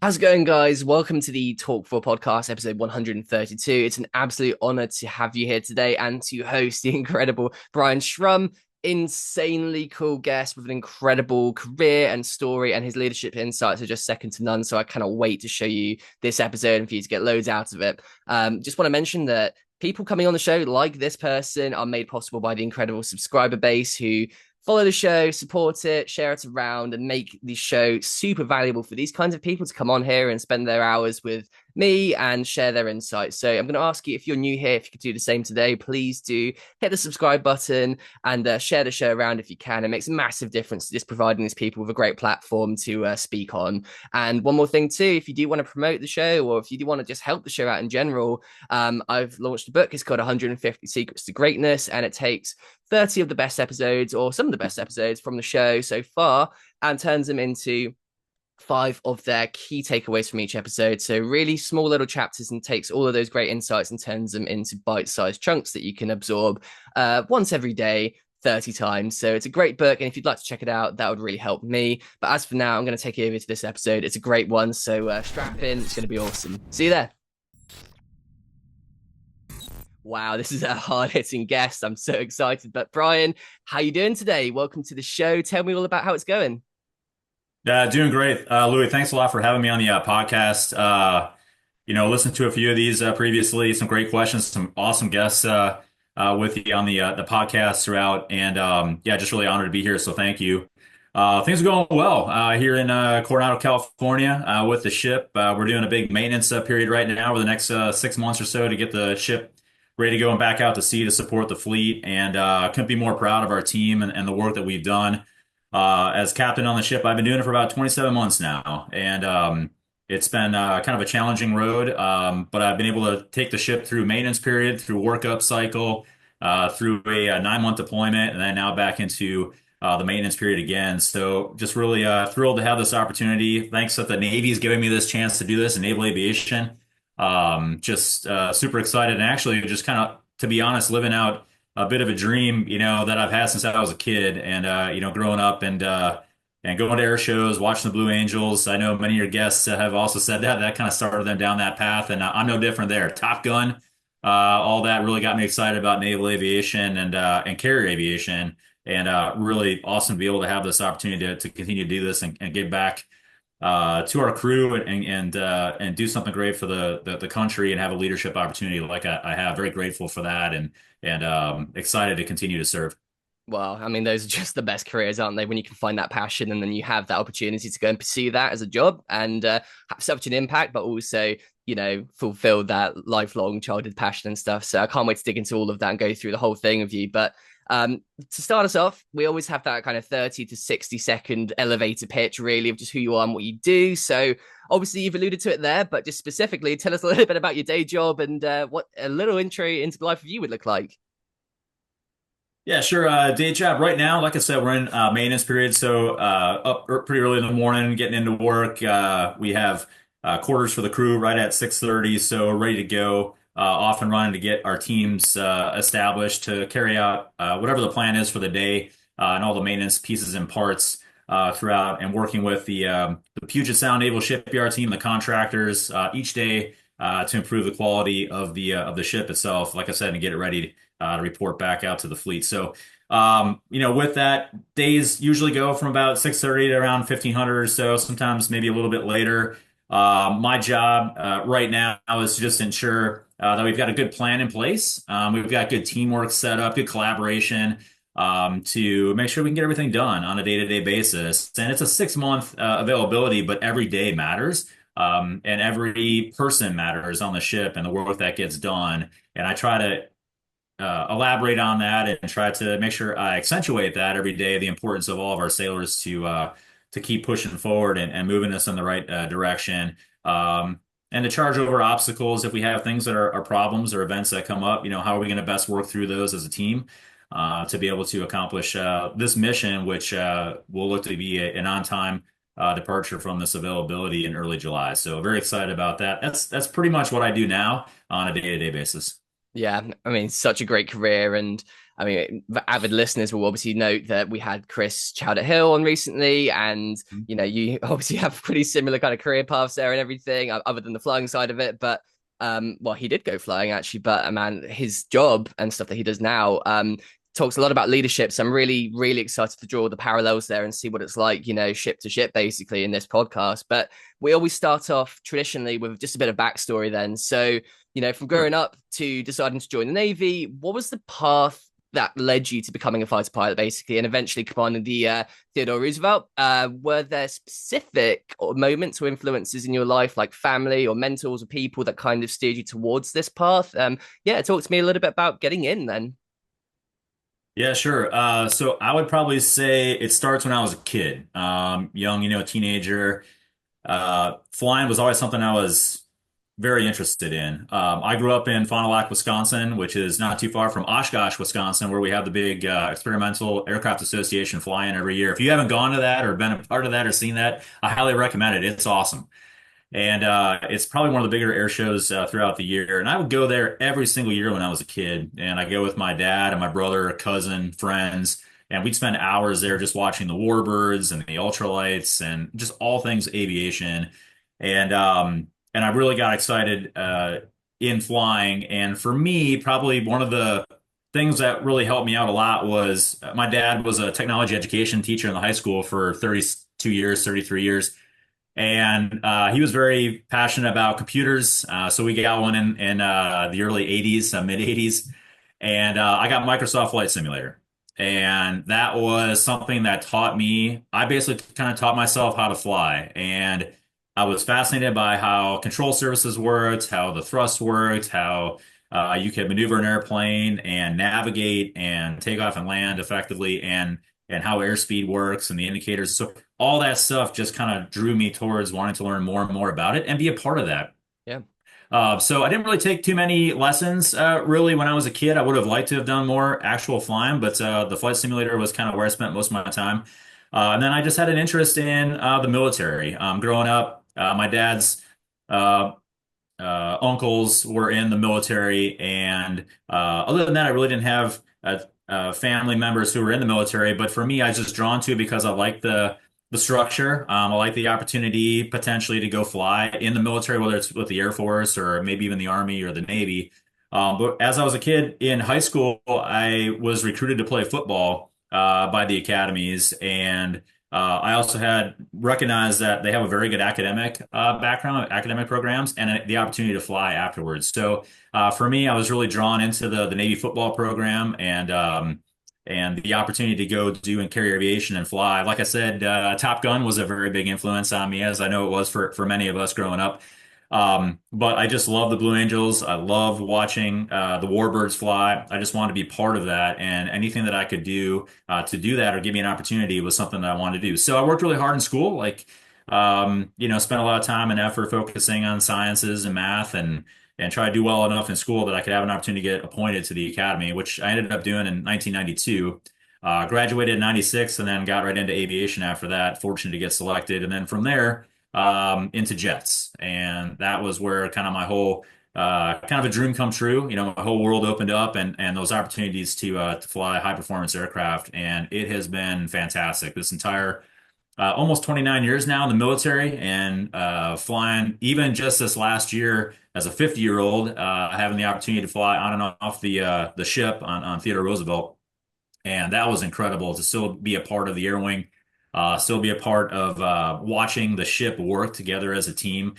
How's it going, guys? Welcome to the Talk4 Podcast, episode 132. It's an absolute honor to have you here today and to host the incredible Brian Schrum, insanely cool guest with an incredible career and story, and his leadership insights are just second to none. So I cannot wait to show you this episode and for you to get loads out of it. Just want to mention that people coming on the show, like this person, are made possible by the incredible subscriber base who follow the show, support it, share it around, and make the show super valuable for these kinds of people to come on here and spend their hours with me and share their insights. So I'm going to ask you, if you're new here, if you could do the same today, please do hit the subscribe button and share the show around if you can. It makes a massive difference to just providing these people with a great platform to speak on. And one more thing too, if you do want to promote the show, or if you do want to just help the show out in general, I've launched a book. It's called 150 Secrets to Greatness, and it takes 30 of the best episodes, or some of the best episodes from the show so far, and turns them into 5 of their key takeaways from each episode. So really small little chapters, and takes all of those great insights and turns them into bite-sized chunks that you can absorb once every day, 30 times. So it's a great book, and if you'd like to check it out, that would really help me. But as for now, I'm going to take you over to this episode. It's a great one, so strap in. It's going to be awesome. See you there. Wow, this is a hard-hitting guest. I'm so excited. But Brian, how you doing today? Welcome to the show. Tell me all about how it's going. Doing great. Louis, thanks a lot for having me on the podcast. Listened to a few of these previously, some great questions, some awesome guests with you on the podcast throughout. And yeah, just really honored to be here. So thank you. Things are going well here in Coronado, California with the ship. We're doing a big maintenance period right now over the next 6 months or so to get the ship ready to go and back out to sea to support the fleet. And couldn't be more proud of our team and the work that we've done. As captain on the ship, I've been doing it for about 27 months now, and it's been kind of a challenging road. But I've been able to take the ship through maintenance period, through workup cycle, through a 9-month deployment, and then now back into the maintenance period again. So just really thrilled to have this opportunity. Thanks that the Navy is giving me this chance to do this in Naval Aviation. Just super excited, and actually just kind of, to be honest, living out a bit of a dream, that I've had since I was a kid, and growing up and going to air shows, watching the Blue Angels. I know many of your guests have also said that kind of started them down that path, and I'm no different there. Top Gun, all that really got me excited about naval aviation and carrier aviation, and really awesome to be able to have this opportunity to continue to do this and give back to our crew and do something great for the country and have a leadership opportunity like I have. Very grateful for that, and excited to continue to serve. Well, I mean, those are just the best careers, aren't they? When you can find that passion and then you have that opportunity to go and pursue that as a job and have such an impact, but also, fulfill that lifelong childhood passion and stuff. So I can't wait to dig into all of that and go through the whole thing with you. But to start us off, we always have that kind of 30 to 60-second elevator pitch, really, of just who you are and what you do. So obviously you've alluded to it there, but just specifically tell us a little bit about your day job and what a little intro into the life of you would look like. Yeah, sure. Day job right now, like I said, we're in maintenance period, so up pretty early in the morning, getting into work. We have quarters for the crew right at 6:30, so we're ready to go, off and running to get our teams established to carry out whatever the plan is for the day, and all the maintenance pieces and parts throughout, and working with the Puget Sound Naval Shipyard team, the contractors, each day to improve the quality of the ship itself. Like I said, and get it ready to report back out to the fleet. So, with that, days usually go from about 6:30 to around 1500 or so, sometimes maybe a little bit later. My job right now is to just ensure that we've got a good plan in place. We've got good teamwork set up, good collaboration to make sure we can get everything done on a day-to-day basis. And it's a 6-month availability, but every day matters. And every person matters on the ship and the work that gets done. And I try to elaborate on that and try to make sure I accentuate that every day, the importance of all of our sailors to keep pushing forward and moving us in the right direction. And to charge over obstacles if we have things that are problems or events that come up, how are we going to best work through those as a team to be able to accomplish this mission, which will look to be an on-time departure from this availability in early July. So very excited about that. That's pretty much what I do now on a day-to-day basis. Yeah, I mean, such a great career. And I mean, the avid listeners will obviously note that we had Chris Chowder Hill on recently. And, you know, you obviously have pretty similar kind of career paths there and everything, other than the flying side of it. But, well, he did go flying actually, but man, his job and stuff that he does now, talks a lot about leadership. So I'm really, really excited to draw the parallels there and see what it's like, you know, ship to ship basically in this podcast. But we always start off traditionally with just a bit of backstory then. So, you know, from Sure. growing up to deciding to join the Navy, what was the path that led you to becoming a fighter pilot, basically, and eventually commanding the Theodore Roosevelt? Were there specific moments or influences in your life, like family or mentors or people that kind of steered you towards this path? Yeah, talk to me a little bit about getting in then. Yeah, sure. So I would probably say it starts when I was a kid, young, teenager. Flying was always something I was very interested in. I grew up in Fond du Lac, Wisconsin, which is not too far from Oshkosh, Wisconsin, where we have the big Experimental Aircraft Association fly-in every year. If you haven't gone to that or been a part of that or seen that, I highly recommend it. It's awesome. And it's probably one of the bigger air shows throughout the year. And I would go there every single year when I was a kid. And I go with my dad and my brother, cousin, friends, and we'd spend hours there just watching the warbirds and the ultralights and just all things aviation. And I really got excited in flying. And for me, probably one of the things that really helped me out a lot was my dad was a technology education teacher in the high school for 32 years, 33 years. And he was very passionate about computers. So we got one in the early 80s, mid 80s. And I got Microsoft Flight Simulator. And that was something that taught me, I basically kind of taught myself how to fly. And I was fascinated by how control surfaces worked, how the thrust worked, how you could maneuver an airplane and navigate and take off and land effectively, and how airspeed works and the indicators. So all that stuff just kind of drew me towards wanting to learn more and more about it and be a part of that. Yeah. So I didn't really take too many lessons really when I was a kid. I would have liked to have done more actual flying, but the flight simulator was kind of where I spent most of my time. And then I just had an interest in the military. Growing up, my dad's uh, uncles were in the military, and other than that, I really didn't have family members who were in the military. But for me, I was just drawn to it because I like the structure. I like the opportunity potentially to go fly in the military, whether it's with the Air Force or maybe even the Army or the Navy. But as I was a kid in high school, I was recruited to play football by the academies, and I also had recognized that they have a very good academic background, academic programs, and the opportunity to fly afterwards. So for me, I was really drawn into the Navy football program and the opportunity to go do and carry aviation and fly. Like I said, Top Gun was a very big influence on me, as I know it was for many of us growing up. But I just love the Blue Angels. I love watching the Warbirds fly. I just wanted to be part of that, and anything that I could do to do that or give me an opportunity was something that I wanted to do. So I worked really hard in school, like spent a lot of time and effort focusing on sciences and math, and try to do well enough in school that I could have an opportunity to get appointed to the academy, which I ended up doing in 1992. Graduated in 96 and then got right into aviation after that. Fortunate to get selected. And then from there, into jets. And that was where kind of my whole kind of a dream come true. My whole world opened up and those opportunities to fly high performance aircraft. And it has been fantastic. This entire almost 29 years now in the military and flying even just this last year as a 50-year-old, having the opportunity to fly on and off the ship on Theodore Roosevelt. And that was incredible to still be a part of the air wing, still be a part of watching the ship work together as a team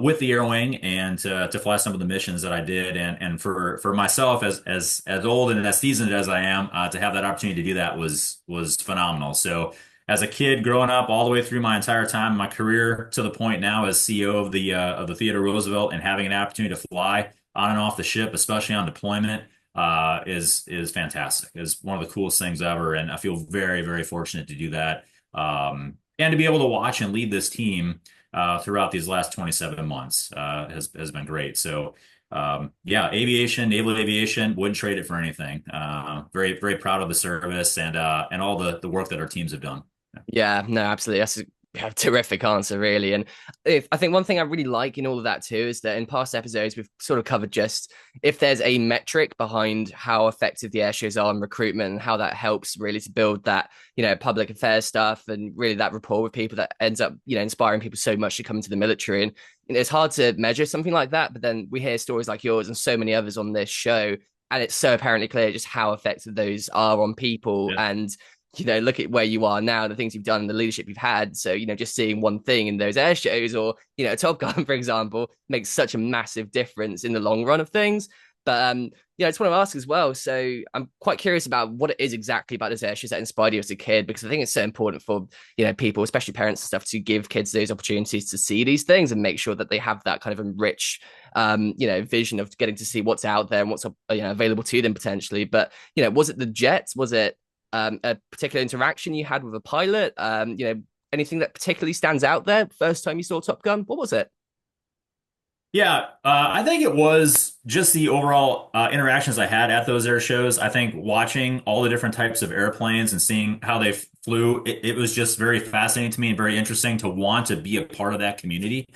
with the air wing and to fly some of the missions that I did. And for myself, as old and as seasoned as I am, to have that opportunity to do that was phenomenal. So as a kid growing up all the way through my entire time, my career to the point now as CEO of the Theodore Roosevelt and having an opportunity to fly on and off the ship, especially on deployment, is fantastic. It's one of the coolest things ever, and I feel very, very fortunate to do that. And to be able to watch and lead this team throughout these last 27 months has been great. So yeah, aviation, naval aviation, wouldn't trade it for anything. Very, very proud of the service and all the work that our teams have done. Yeah, no, absolutely. That's Yeah, terrific answer, really. And if I think one thing I really like in all of that too is that in past episodes we've sort of covered just if there's a metric behind how effective the air shows are on recruitment and how that helps really to build that, public affairs stuff and really that rapport with people that ends up, inspiring people so much to come into the military. And it's hard to measure something like that, but then we hear stories like yours and so many others on this show, and it's so apparently clear just how effective those are on people. Yeah. And look at where you are now, the things you've done, the leadership you've had. So, just seeing one thing in those air shows or, Top Gun, for example, makes such a massive difference in the long run of things. But, I just want to ask as well. So I'm quite curious about what it is exactly about those air shows that inspired you as a kid, because I think it's so important for, people, especially parents and stuff, to give kids those opportunities to see these things and make sure that they have that kind of enriched, vision of getting to see what's out there and what's, available to them potentially. But, was it the jets? Was it, a particular interaction you had with a pilot? Anything that particularly stands out there? First time you saw Top Gun, what was it? Yeah, I think it was just the overall interactions I had at those air shows. I think watching all the different types of airplanes and seeing how they flew, it was just very fascinating to me and very interesting to want to be a part of that community.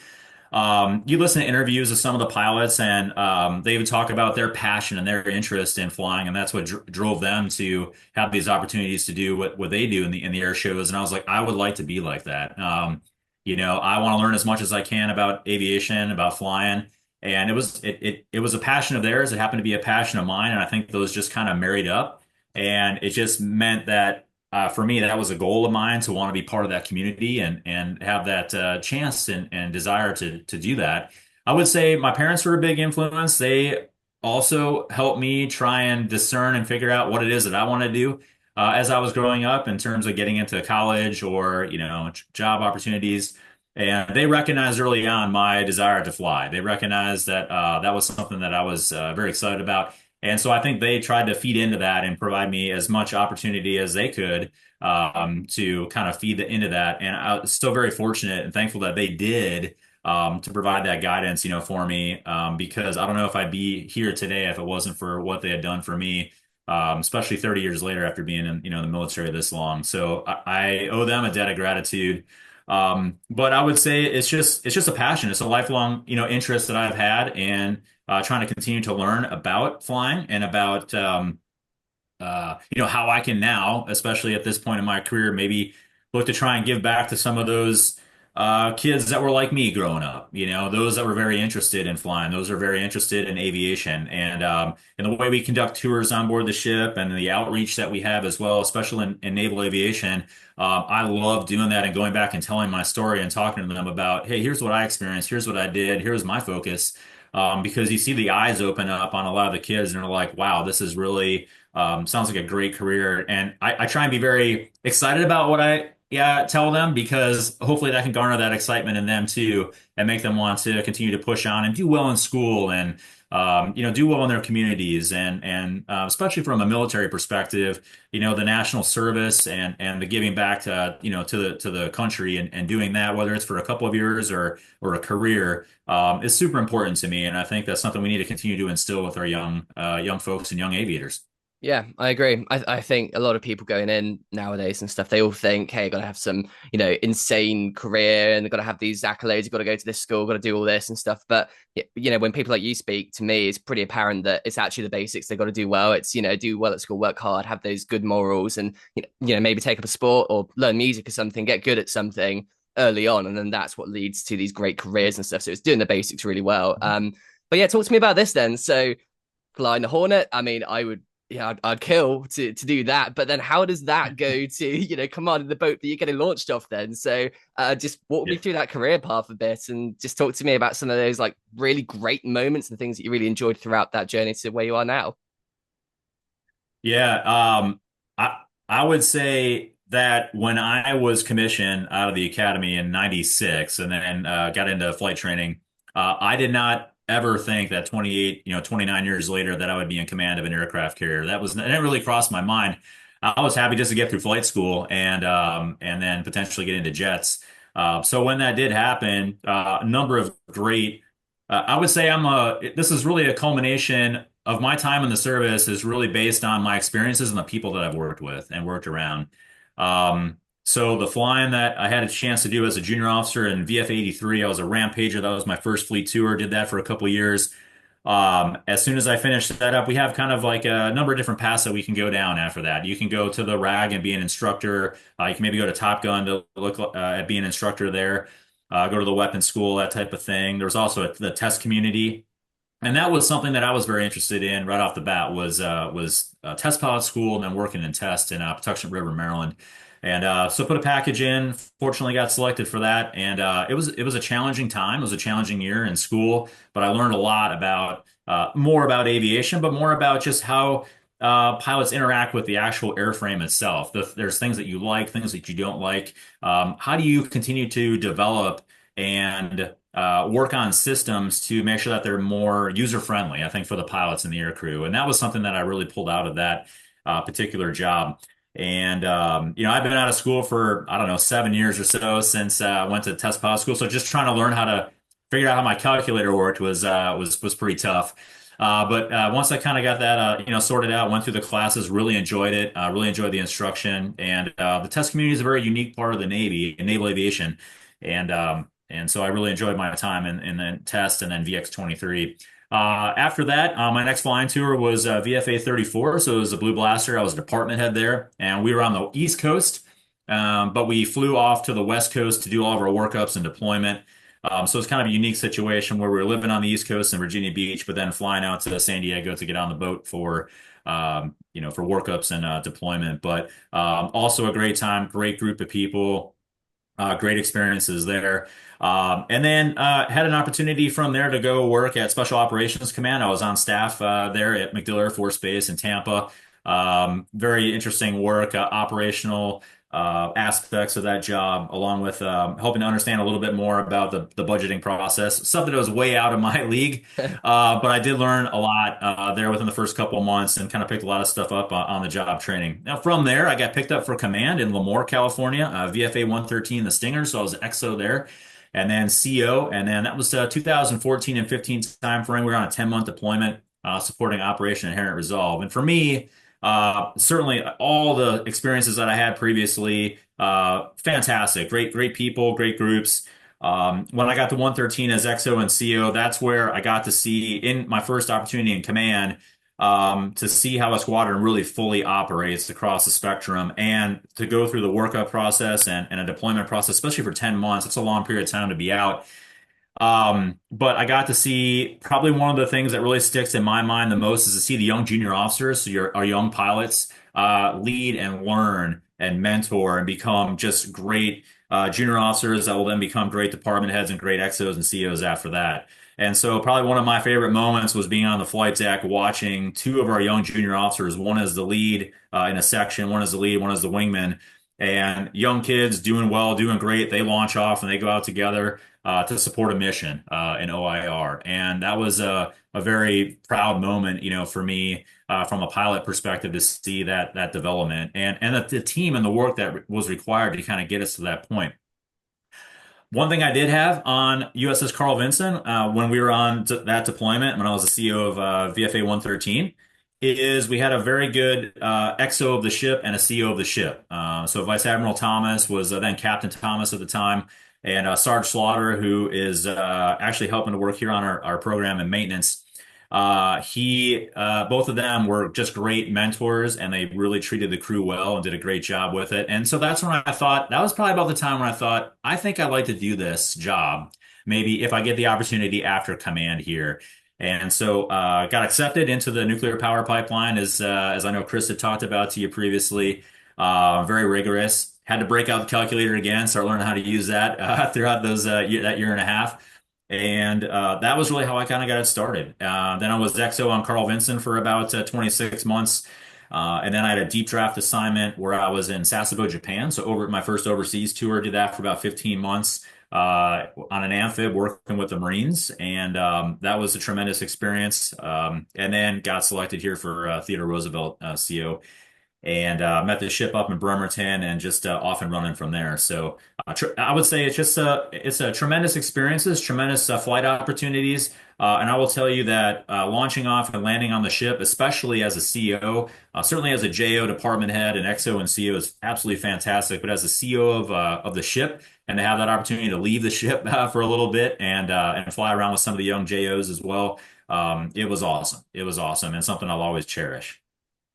You listen to interviews of some of the pilots, and they would talk about their passion and their interest in flying, and that's what drove them to have these opportunities to do what they do in the air shows. And I was like, I would like to be like that. I want to learn as much as I can about aviation, about flying, and it was a passion of theirs. It happened to be a passion of mine, and I think those just kind of married up, and it just meant that. For me, that was a goal of mine to want to be part of that community and have that chance and desire to do that. I would say my parents were a big influence. They also helped me try and discern and figure out what it is that I want to do as I was growing up in terms of getting into college or job opportunities. And they recognized early on my desire to fly. They recognized that that was something that I was very excited about. And so I think they tried to feed into that and provide me as much opportunity as they could to kind of feed into that. And I was still very fortunate and thankful that they did to provide that guidance, for me, because I don't know if I'd be here today if it wasn't for what they had done for me, especially 30 years later after being in, the military this long. So I owe them a debt of gratitude. But I would say it's just a passion. It's a lifelong, interest that I've had and trying to continue to learn about flying and about how I can now, especially at this point in my career, maybe look to try and give back to some of those kids that were like me growing up. Those that were very interested in flying, those are very interested in aviation, and the way we conduct tours on board the ship and the outreach that we have as well, especially in naval aviation. I love doing that and going back and telling my story and talking to them about, hey, here's what I experienced, here's what I did, here's my focus. Because you see the eyes open up on a lot of the kids and they're like, wow, this is really sounds like a great career. And I try and be very excited about what I tell them because hopefully that can garner that excitement in them too and make them want to continue to push on and do well in school and do well in their communities and especially from a military perspective, the national service and the giving back to the country and doing that, whether it's for a couple of years or a career, is super important to me. And I think that's something we need to continue to instill with our young folks and young aviators. Yeah, I agree. I think a lot of people going in nowadays and stuff, they all think, hey, got to have some, insane career and they've got to have these accolades, you've got to go to this school, got to do all this and stuff. But, when people like you speak to me, it's pretty apparent that it's actually the basics. They've got to do well. It's, do well at school, work hard, have those good morals and, maybe take up a sport or learn music or something, get good at something early on. And then that's what leads to these great careers and stuff. So it's doing the basics really well. But yeah, talk to me about this then. So flying the Hornet, I mean, I'd kill to do that. But then how does that go to, commanding the boat that you're getting launched off then? So just walk me through that career path a bit and just talk to me about some of those like really great moments and things that you really enjoyed throughout that journey to where you are now. Yeah, I would say that when I was commissioned out of the academy in '96 and then got into flight training, I did not ever think that 29 years later that I would be in command of an aircraft carrier. That didn't really cross my mind. I was happy just to get through flight school and then potentially get into jets. So when that did happen, a number of great, I would say this is really a culmination of my time in the service is really based on my experiences and the people that I've worked with and worked around. So the flying that I had a chance to do as a junior officer in VF-83, I was a rampager. That was my first fleet tour. Did that for a couple of years. As soon as I finished that up, we have kind of like a number of different paths that we can go down after that. You can go to the RAG and be an instructor. You can maybe go to Top Gun to look at being an instructor there. Go to the weapons school, that type of thing. There's also the test community. And that was something that I was very interested in right off the bat was test pilot school and then working in test in Patuxent River, Maryland. And so put a package in. Fortunately, got selected for that, and it was a challenging time. It was a challenging year in school, but I learned a lot about more about aviation, but more about just how pilots interact with the actual airframe itself. There's things that you like, things that you don't like. How do you continue to develop and work on systems to make sure that they're more user friendly, I think, for the pilots and the air crew. And that was something that I really pulled out of that particular job. And I've been out of school for, I don't know, 7 years or so since I went to test pilot school. So just trying to learn how to figure out how my calculator worked was pretty tough. But once I kind of got that sorted out, went through the classes, really enjoyed it, really enjoyed the instruction, and the test community is a very unique part of the Navy and Naval Aviation, and so I really enjoyed my time in the test and then VX-23. After that, my next flying tour was VFA 34. So it was a Blue Blaster. I was a department head there, and we were on the East Coast, but we flew off to the West Coast to do all of our workups and deployment. So it's kind of a unique situation where we were living on the East Coast in Virginia Beach, but then flying out to San Diego to get on the boat for workups and deployment. But also a great time, great group of people. Great experiences there. And then had an opportunity from there to go work at Special Operations Command. I was on staff there at MacDill Air Force Base in Tampa. Very interesting work, operational aspects of that job, along with helping to understand a little bit more about the budgeting process, something that was way out of my league. But I did learn a lot there within the first couple of months and kind of picked a lot of stuff up on the job training. Now, from there, I got picked up for command in Lemoore, California, VFA 113, the Stinger. So I was XO there. And then CO, and then that was 2014 and 15 time frame. We were on a 10-month deployment supporting Operation Inherent Resolve. And for me, certainly all the experiences that I had previously, fantastic, great people, great groups. When I got to 113 as XO and CO, that's where I got to see in my first opportunity in command, to see how a squadron really fully operates across the spectrum and to go through the workup process and a deployment process, especially for 10 months. It's a long period of time to be out. But I got to see probably one of the things that really sticks in my mind the most is to see the young junior officers, so our young pilots, lead and learn and mentor and become just great junior officers that will then become great department heads and great XOs and COs after that. And so probably one of my favorite moments was being on the flight deck watching two of our young junior officers. One is the lead in a section, one is the lead, one is the wingman. And young kids doing well, doing great. They launch off and they go out together to support a mission in OIR. And that was a very proud moment, for me from a pilot perspective to see that development and the team and the work that was required to kind of get us to that point. One thing I did have on USS Carl Vinson when we were on that deployment, when I was the CEO of VFA 113, is we had a very good XO of the ship and a CO of the ship. So Vice Admiral Thomas was then Captain Thomas at the time, and Sarge Slaughter, who is actually helping to work here on our program and maintenance. Both of them were just great mentors, and they really treated the crew well and did a great job with it. And so that's when I thought, that was probably about the time when I thought, I think I'd like to do this job, maybe if I get the opportunity after command here. And so got accepted into the nuclear power pipeline, as I know Chris had talked about to you previously. Very rigorous. Had to break out the calculator again, start learning how to use that throughout that year and a half. And that was really how I kind of got it started. Then I was XO on Carl Vinson for about 26 months. And then I had a deep draft assignment where I was in Sasebo, Japan. So over my first overseas tour, did that for about 15 months on an amphib working with the Marines. And that was a tremendous experience. And then got selected here for Theodore Roosevelt CO. and met the ship up in Bremerton and just off and running from there. So I would say it's a tremendous experiences, tremendous flight opportunities. And I will tell you that launching off and landing on the ship, especially as a CEO, certainly as a JO department head and XO and CO is absolutely fantastic. But as a CEO of the ship, and to have that opportunity to leave the ship for a little bit and fly around with some of the young JOs as well, it was awesome. It was awesome and something I'll always cherish.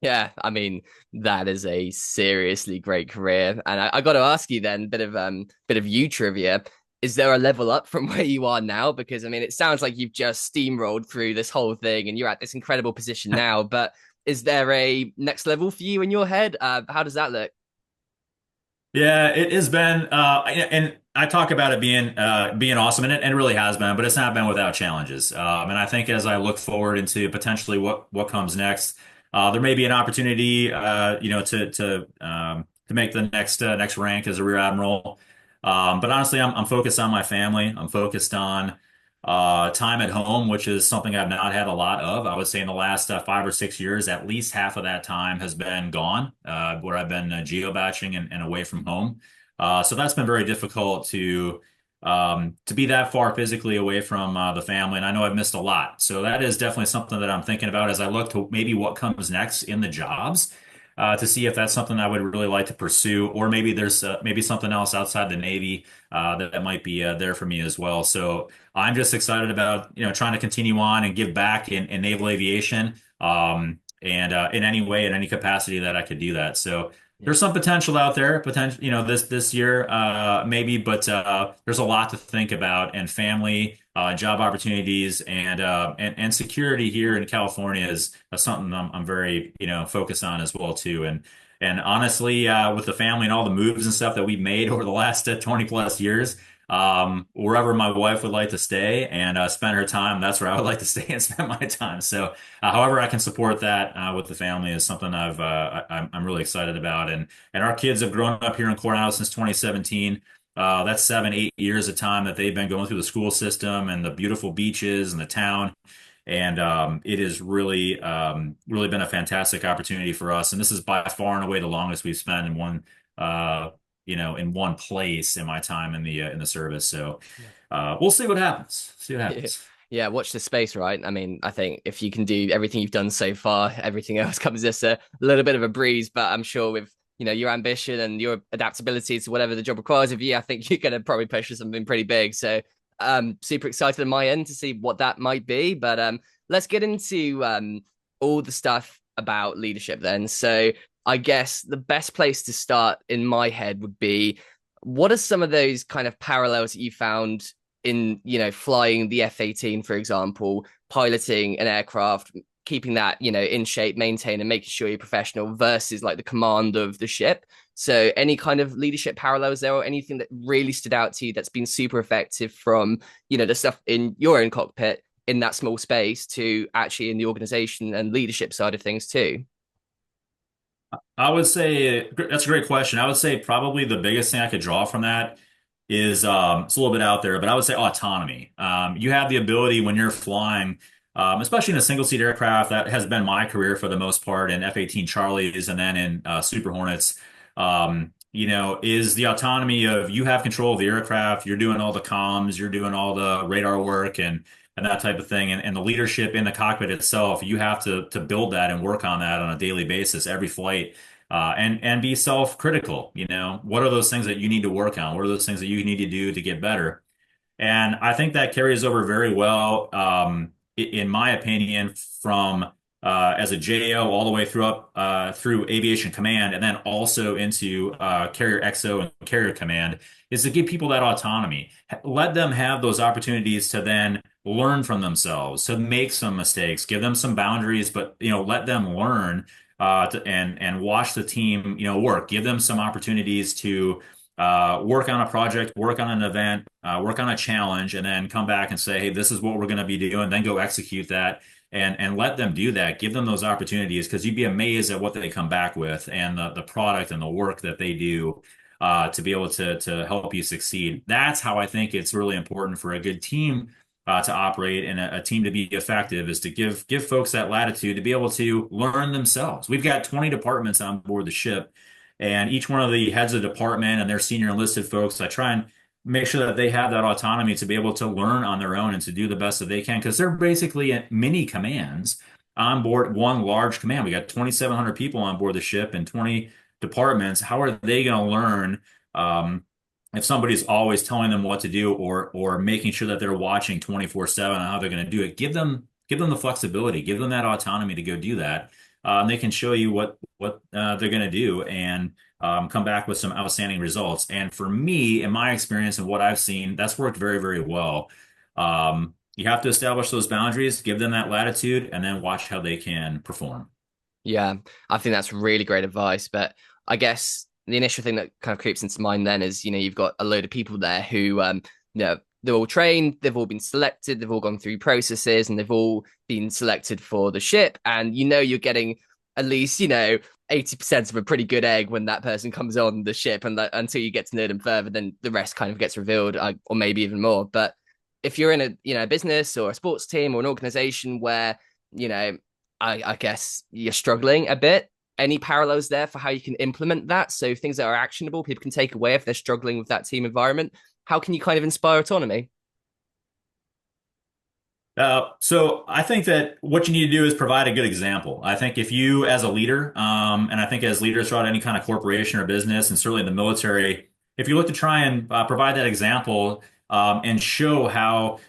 Yeah, I mean that is a seriously great career, and I got to ask you then, bit of you trivia. Is there a level up from where you are now? Because I mean, it sounds like you've just steamrolled through this whole thing, and you're at this incredible position now. But is there a next level for you in your head? How does that look? Yeah, it has been, and I talk about it being awesome, and it really has been, but it's not been without challenges. And I think as I look forward into potentially what comes next, there may be an opportunity, to make the next rank as a rear admiral. But honestly, I'm focused on my family. I'm focused on time at home, which is something I've not had a lot of. I would say in the last 5 or 6 years, at least half of that time has been gone, where I've been geobaching and away from home. So that's been very difficult to be that far physically away from the family. And I know I've missed a lot. So that is definitely something that I'm thinking about as I look to maybe what comes next in the jobs. To see if that's something I would really like to pursue, or maybe there's maybe something else outside the Navy that might be there for me as well. So I'm just excited about, trying to continue on and give back in naval aviation, and in any way, in any capacity that I could do that. So Yeah. there's some potential out there, potential, this year, maybe, but there's a lot to think about, and family, job opportunities, and security here in California is something I'm very, focused on as well too. And honestly, with the family and all the moves and stuff that we've made over the last 20 plus years, wherever my wife would like to stay and spend her time, that's where I would like to stay and spend my time. So, however I can support that with the family is something I'm really excited about. And our kids have grown up here in Coronado since 2017. That's 7, 8 years of time that they've been going through the school system and the beautiful beaches and the town. And it has really been a fantastic opportunity for us. And this is by far and away the longest we've spent uh, in one place in my time in the service. So we'll see what happens. See what Yeah. happens. Yeah, watch the space, right? I mean, I think if you can do everything you've done so far, everything else comes just a little bit of a breeze. But I'm sure with your ambition and your adaptability to whatever the job requires of you, I think you're going to probably push for something pretty big. So super excited on my end to see what that might be. But let's get into all the stuff about leadership then. So I guess the best place to start in my head would be, what are some of those kind of parallels that you found in flying the F-18, for example, piloting an aircraft, keeping that in shape, maintain and making sure you're professional, versus like the command of the ship? So any kind of leadership parallels there, or anything that really stood out to you that's been super effective from the stuff in your own cockpit in that small space to actually in the organization and leadership side of things too? I would say that's a great question. I would say probably the biggest thing I could draw from that is it's a little bit out there, but I would say autonomy. You have the ability when you're flying, especially in a single seat aircraft. That has been my career for the most part in F-18 Charlies and then in Super Hornets. Is the autonomy of you have control of the aircraft, you're doing all the comms, you're doing all the radar work and that type of thing, and the leadership in the cockpit itself. You have to build that and work on that on a daily basis, every flight, and be self-critical. What are those things that you need to work on? What are those things that you need to do to get better? And I think that carries over very well, in my opinion, from as a JO all the way through aviation command, and then also into carrier XO and carrier command, is to give people that autonomy. Let them have those opportunities to then learn from themselves, to make some mistakes, give them some boundaries, but let them learn and watch the team work. Give them some opportunities to work on a project, work on an event, work on a challenge, and then come back and say, hey, this is what we're going to be doing, then go execute that and let them do that. Give them those opportunities, because you'd be amazed at what they come back with and the product and the work that they do to be able to help you succeed. That's how I think it's really important for a good team to operate and a team to be effective is to give folks that latitude to be able to learn themselves. We've got 20 departments on board the ship, and each one of the heads of department and their senior enlisted folks, I try and make sure that they have that autonomy to be able to learn on their own and to do the best that they can, because they're basically mini commands on board one large command. We got 2,700 people on board the ship and 20 departments. How are they going to learn if somebody's always telling them what to do or making sure that they're watching 24/7 on how they're going to do it? Give them the flexibility, give them that autonomy to go do that. And they can show you what they're going to do and come back with some outstanding results. And for me, in my experience and what I've seen, that's worked very, very well. You have to establish those boundaries, give them that latitude, and then watch how they can perform. Yeah, I think that's really great advice. But I guess the initial thing that kind of creeps into mind then is, you've got a load of people there who, they're all trained, they've all been selected, they've all gone through processes, and they've all been selected for the ship. And you're getting at least, 80% of a pretty good egg when that person comes on the ship, and until you get to know them further, then the rest kind of gets revealed, or maybe even more. But if you're in a business or a sports team or an organization where, I guess you're struggling a bit, any parallels there for how you can implement that? So things that are actionable, people can take away if they're struggling with that team environment. How can you kind of inspire autonomy? So I think that what you need to do is provide a good example. I think if you, as a leader, and I think as leaders throughout any kind of corporation or business, and certainly in the military, if you look to try and provide that example and show how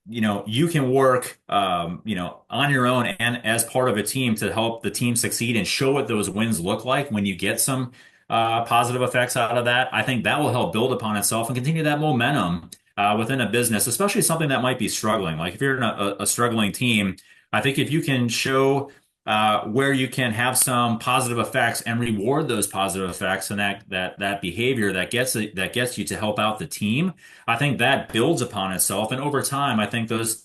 you can work on your own and as part of a team to help the team succeed and show what those wins look like when you get some positive effects out of that, I think that will help build upon itself and continue that momentum within a business, especially something that might be struggling. Like if you're in a struggling team, I think if you can show where you can have some positive effects and reward those positive effects and that behavior that gets you to help out the team, I think that builds upon itself. And over time, I think those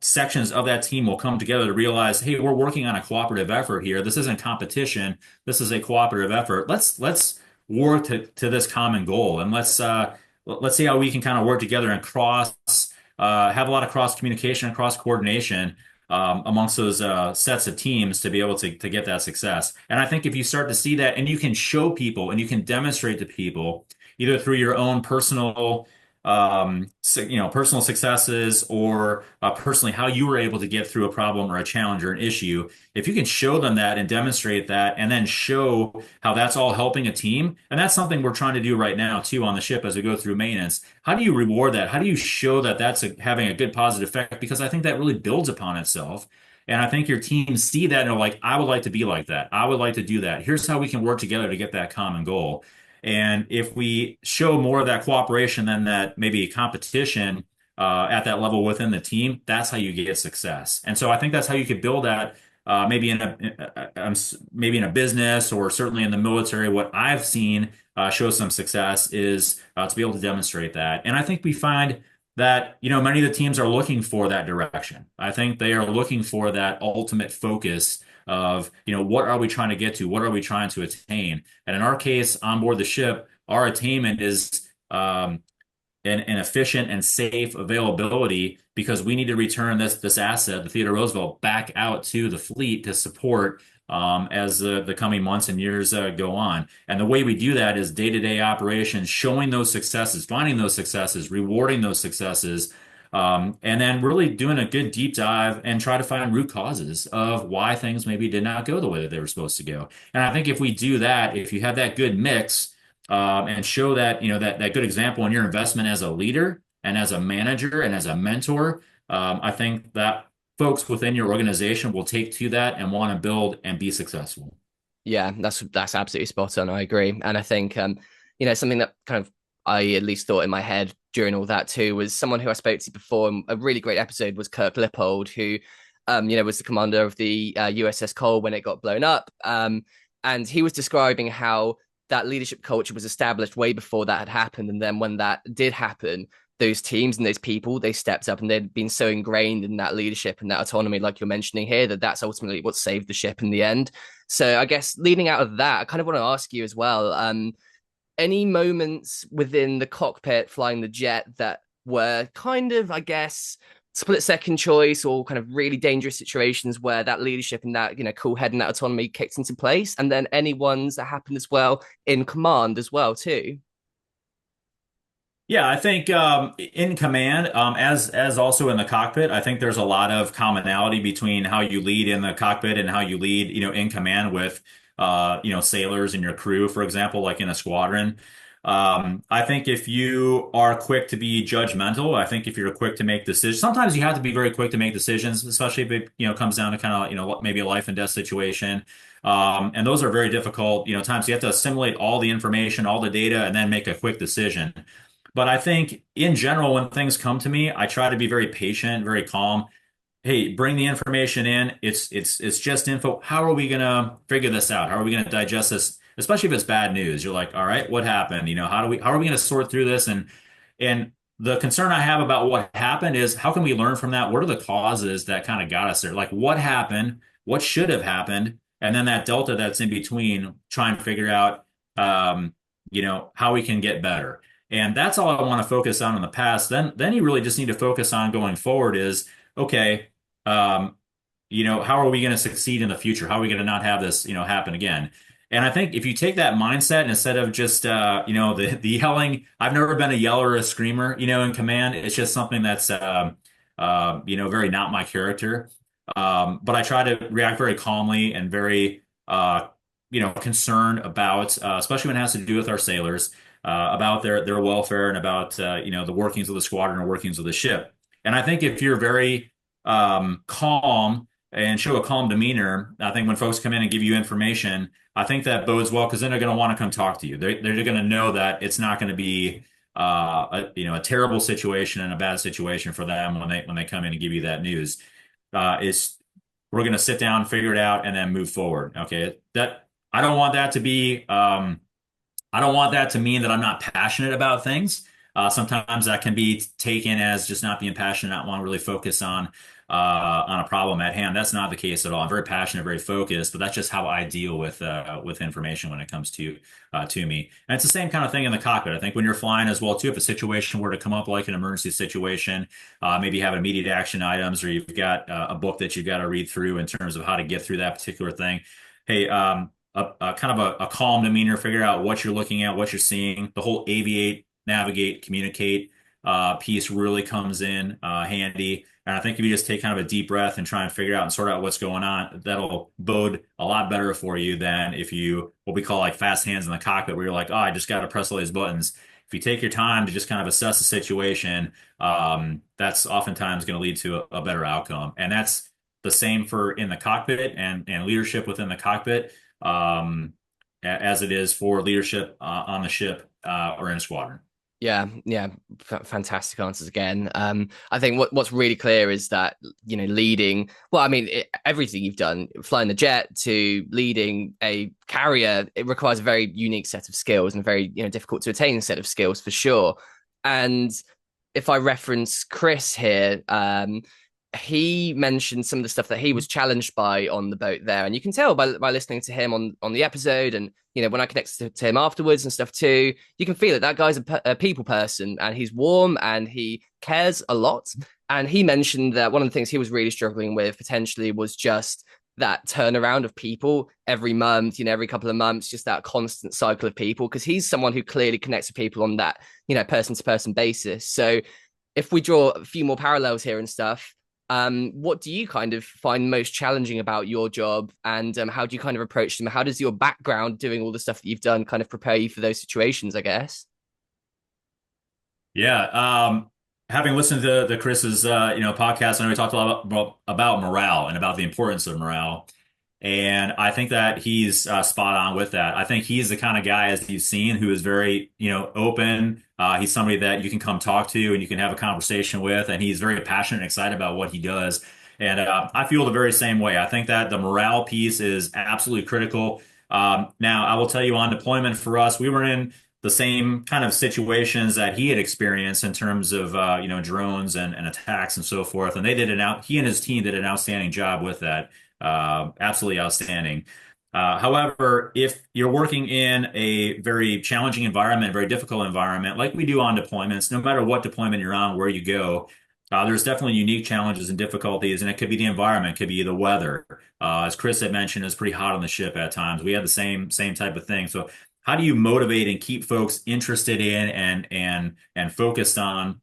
sections of that team will come together to realize, hey, we're working on a cooperative effort here. This isn't competition. This is a cooperative effort. Let's work to this common goal, and let's see how we can kind of work together and have a lot of cross communication and cross coordination amongst those sets of teams to be able to get that success. And I think if you start to see that and you can show people and you can demonstrate to people either through your own personal personal successes or personally how you were able to get through a problem or a challenge or an issue, if you can show them that and demonstrate that and then show how that's all helping a team, and that's something we're trying to do right now too on the ship as we go through maintenance. How do you reward that? How do you show that that's having a good positive effect? Because I think that really builds upon itself. And I think your teams see that and are like, I would like to be like that. I would like to do that. Here's how we can work together to get that common goal. And if we show more of that cooperation than that maybe competition at that level within the team, that's how you get success. And so I think that's how you could build that maybe in a business or certainly in the military. What I've seen show some success is to be able to demonstrate that. And I think we find that many of the teams are looking for that direction. I think they are looking for that ultimate focus of, what are we trying to get to? What are we trying to attain? And in our case, on board the ship, our attainment is an efficient and safe availability because we need to return this asset, the Theodore Roosevelt, back out to the fleet to support as the coming months and years go on. And the way we do that is day-to-day operations, showing those successes, finding those successes, rewarding those successes, and then really doing a good deep dive and try to find root causes of why things maybe did not go the way that they were supposed to go. And I think if we do that, if you have that good mix and show that, that good example in your investment as a leader and as a manager and as a mentor, I think that folks within your organization will take to that and want to build and be successful. Yeah, that's absolutely spot on. I agree. And I think, something that kind of I at least thought in my head during all that too was someone who I spoke to before. And a really great episode was Kirk Lippold, who, was the commander of the USS Cole when it got blown up. And he was describing how that leadership culture was established way before that had happened. And then when that did happen, those teams and those people, they stepped up and they'd been so ingrained in that leadership and that autonomy, like you're mentioning here, that's ultimately what saved the ship in the end. So I guess leading out of that, I kind of want to ask you as well, any moments within the cockpit flying the jet that were kind of, I guess, split second choice or kind of really dangerous situations where that leadership and that, cool head and that autonomy kicked into place. And then any ones that happened as well in command as well, too. Yeah, I think in command, as also in the cockpit, I think there's a lot of commonality between how you lead in the cockpit and how you lead, in command with, sailors and your crew, for example, like in a squadron. I think if you are quick to be judgmental, I think if you're quick to make decisions, sometimes you have to be very quick to make decisions, especially if it, comes down to kind of, maybe a life and death situation. And those are very difficult, times you have to assimilate all the information, all the data, and then make a quick decision. But I think in general, when things come to me, I try to be very patient, very calm. Hey, bring the information in. It's just info. How are we gonna figure this out? How are we gonna digest this? Especially if it's bad news. You're like, all right, what happened? How are we gonna sort through this? And the concern I have about what happened is how can we learn from that? What are the causes that kind of got us there? Like what happened? What should have happened? And then that delta that's in between, try and figure out how we can get better. And that's all I want to focus on in the past. Then you really just need to focus on going forward is, okay, um, how are we going to succeed in the future? How are we going to not have this, happen again? And I think if you take that mindset and instead of just, the yelling, I've never been a yeller or a screamer, in command. It's just something that's, very not my character. But I try to react very calmly and very, concerned about, especially when it has to do with our sailors about their welfare and about the workings of the squadron or workings of the ship. And I think if you're very calm and show a calm demeanor, I think when folks come in and give you information, I think that bodes well because then they're going to want to come talk to you. They're going to know that it's not going to be a terrible situation and a bad situation for them when they come in and give you that news. Is we're going to sit down, figure it out, and then move forward. Okay, that I don't want that to be. I don't want that to mean that I'm not passionate about things. Sometimes that can be taken as just not being passionate, not want to really focus on a problem at hand. That's not the case at all. I'm very passionate, very focused, but that's just how I deal with information when it comes to me. And it's the same kind of thing in the cockpit. I think when you're flying as well too, if a situation were to come up like an emergency situation, maybe you have immediate action items, or you've got a book that you've got to read through in terms of how to get through that particular thing. Hey, a kind of a calm demeanor, figure out what you're looking at, what you're seeing. The whole aviate, navigate, communicate piece really comes in handy. And I think if you just take kind of a deep breath and try and figure out and sort out what's going on, that'll bode a lot better for you than if you, what we call like fast hands in the cockpit, where you're like, oh, I just got to press all these buttons. If you take your time to just kind of assess the situation, that's oftentimes going to lead to a better outcome. And that's the same for in the cockpit and leadership within the cockpit as it is for leadership on the ship or in a squadron. Yeah, fantastic answers again. I think what's really clear is that leading. Well, I mean, everything you've done, flying the jet to leading a carrier, it requires a very unique set of skills and a very difficult to attain set of skills for sure. And if I reference Chris here, he mentioned some of the stuff that he was challenged by on the boat there, and you can tell by listening to him on the episode, and when I connect to him afterwards and stuff too, you can feel it. That guy's a people person, and he's warm and he cares a lot. And he mentioned that one of the things he was really struggling with potentially was just that turnaround of people every month, every couple of months, just that constant cycle of people, because he's someone who clearly connects with people on that person to person basis. So if we draw a few more parallels here and stuff, what do you kind of find most challenging about your job, and how do you kind of approach them? How does your background doing all the stuff that you've done kind of prepare you for those situations, I guess? Yeah. Having listened to the Chris's podcast, I know we talked a lot about morale and about the importance of morale. And I think that he's spot on with that. I think he's the kind of guy, as you've seen, who is very, open. He's somebody that you can come talk to and you can have a conversation with, and he's very passionate and excited about what he does. And I feel the very same way. I think that the morale piece is absolutely critical. Now, I will tell you on deployment for us, we were in the same kind of situations that he had experienced in terms of, drones and attacks and so forth. And he and his team did an outstanding job with that. Absolutely outstanding. However, if you're working in a very challenging environment, very difficult environment, like we do on deployments, no matter what deployment you're on, where you go, there's definitely unique challenges and difficulties, and it could be the environment, it could be the weather. As Chris had mentioned, it's pretty hot on the ship at times. We had the same type of thing. So, how do you motivate and keep folks interested in and focused on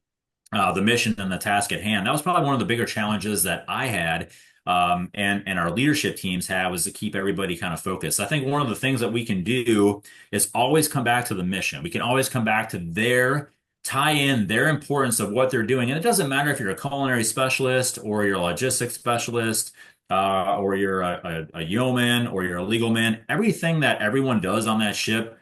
the mission and the task at hand? That was probably one of the bigger challenges that I had, and our leadership teams have, was to keep everybody kind of focused. I think one of the things that we can do is always come back to the mission. We can always come back to tie in their importance of what they're doing. And it doesn't matter if you're a culinary specialist or you're a logistics specialist, or you're a yeoman or you're a legal man. Everything that everyone does on that ship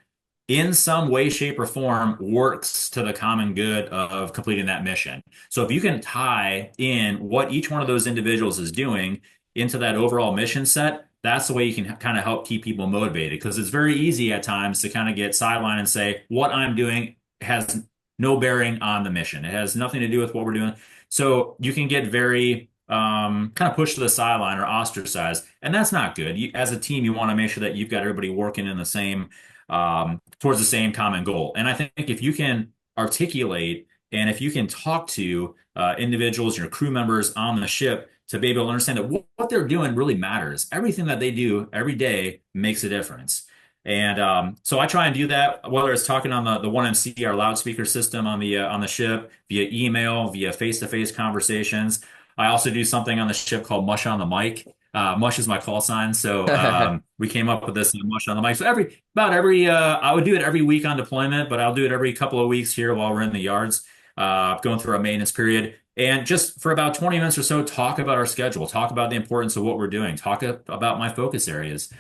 in some way, shape, or form works to the common good of completing that mission. So if you can tie in what each one of those individuals is doing into that overall mission set, that's the way you can kind of help keep people motivated. Because it's very easy at times to kind of get sidelined and say, what I'm doing has no bearing on the mission. It has nothing to do with what we're doing. So you can get very kind of pushed to the sideline or ostracized. And that's not good. As a team, you want to make sure that you've got everybody working in the same towards the same common goal. And I think if you can articulate and if you can talk to individuals, your crew members on the ship, to be able to understand that what they're doing really matters. Everything that they do every day makes a difference. And so I try and do that, whether it's talking on the 1MC, our loudspeaker system on the ship, via email, via face-to-face conversations. I also do something on the ship called Mush on the Mic. Mush is my call sign, so we came up with this Mush on the Mic. So I would do it every week on deployment, but I'll do it every couple of weeks here while we're in the yards, going through our maintenance period. And just for about 20 minutes or so, talk about our schedule, talk about the importance of what we're doing, talk about my focus areas,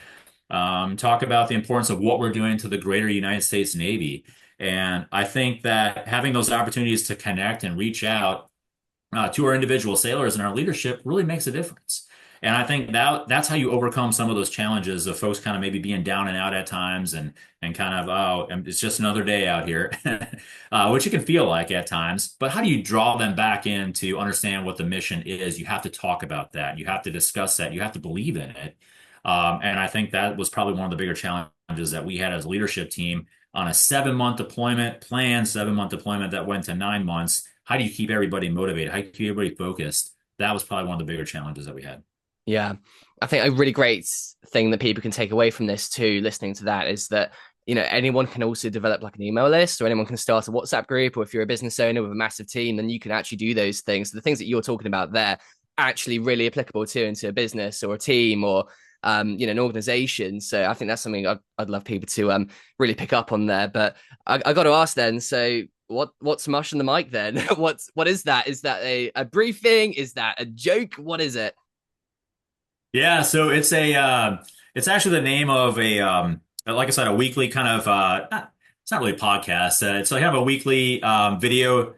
talk about the importance of what we're doing to the greater United States Navy. And I think that having those opportunities to connect and reach out to our individual sailors and our leadership really makes a difference. And I think that's how you overcome some of those challenges of folks kind of maybe being down and out at times and kind of, oh, it's just another day out here, which it can feel like at times. But how do you draw them back in to understand what the mission is? You have to talk about that. You have to discuss that. You have to believe in it. And I think that was probably one of the bigger challenges that we had as a leadership team on a 7-month deployment, planned 7-month deployment that went to 9 months. How do you keep everybody motivated? How do you keep everybody focused? That was probably one of the bigger challenges that we had. Yeah, I think a really great thing that people can take away from this too, listening to that, is that, you know, anyone can also develop like an email list, or anyone can start a WhatsApp group, or if you're a business owner with a massive team, then you can actually do those things. So the things that you're talking about there actually really applicable to into a business or a team or you know, an organization. So I think that's something I'd love people to really pick up on there. But I got to ask then, so what's Mush on the Mic then? What is that? Is that a briefing? Is that a joke? What is it? Yeah, so it's actually the name of like I said, a weekly kind of it's not really a podcast. It's like kind of a weekly video.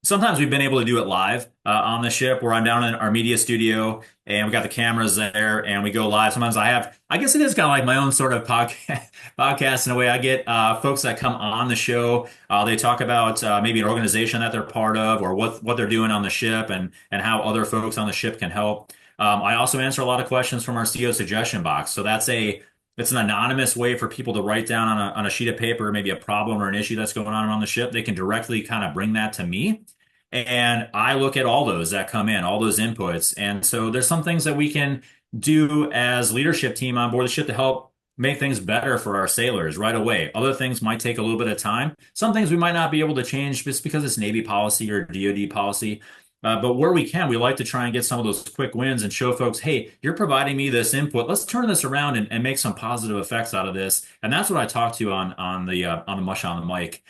Sometimes we've been able to do it live on the ship, where I'm down in our media studio and we got the cameras there and we go live. Sometimes I guess it is kind of like my own sort of podcast in a way. I get folks that come on the show. They talk about maybe an organization that they're part of, or what they're doing on the ship, and how other folks on the ship can help. I also answer a lot of questions from our CO suggestion box. So it's an anonymous way for people to write down on a sheet of paper, maybe a problem or an issue that's going on the ship. They can directly kind of bring that to me. And I look at all those that come in, all those inputs. And so there's some things that we can do as leadership team on board the ship to help make things better for our sailors right away. Other things might take a little bit of time. Some things we might not be able to change just because it's Navy policy or DoD policy. But where we can, we like to try and get some of those quick wins and show folks, hey, you're providing me this input. Let's turn this around and make some positive effects out of this. And that's what I talk to on the Mush on the Mic.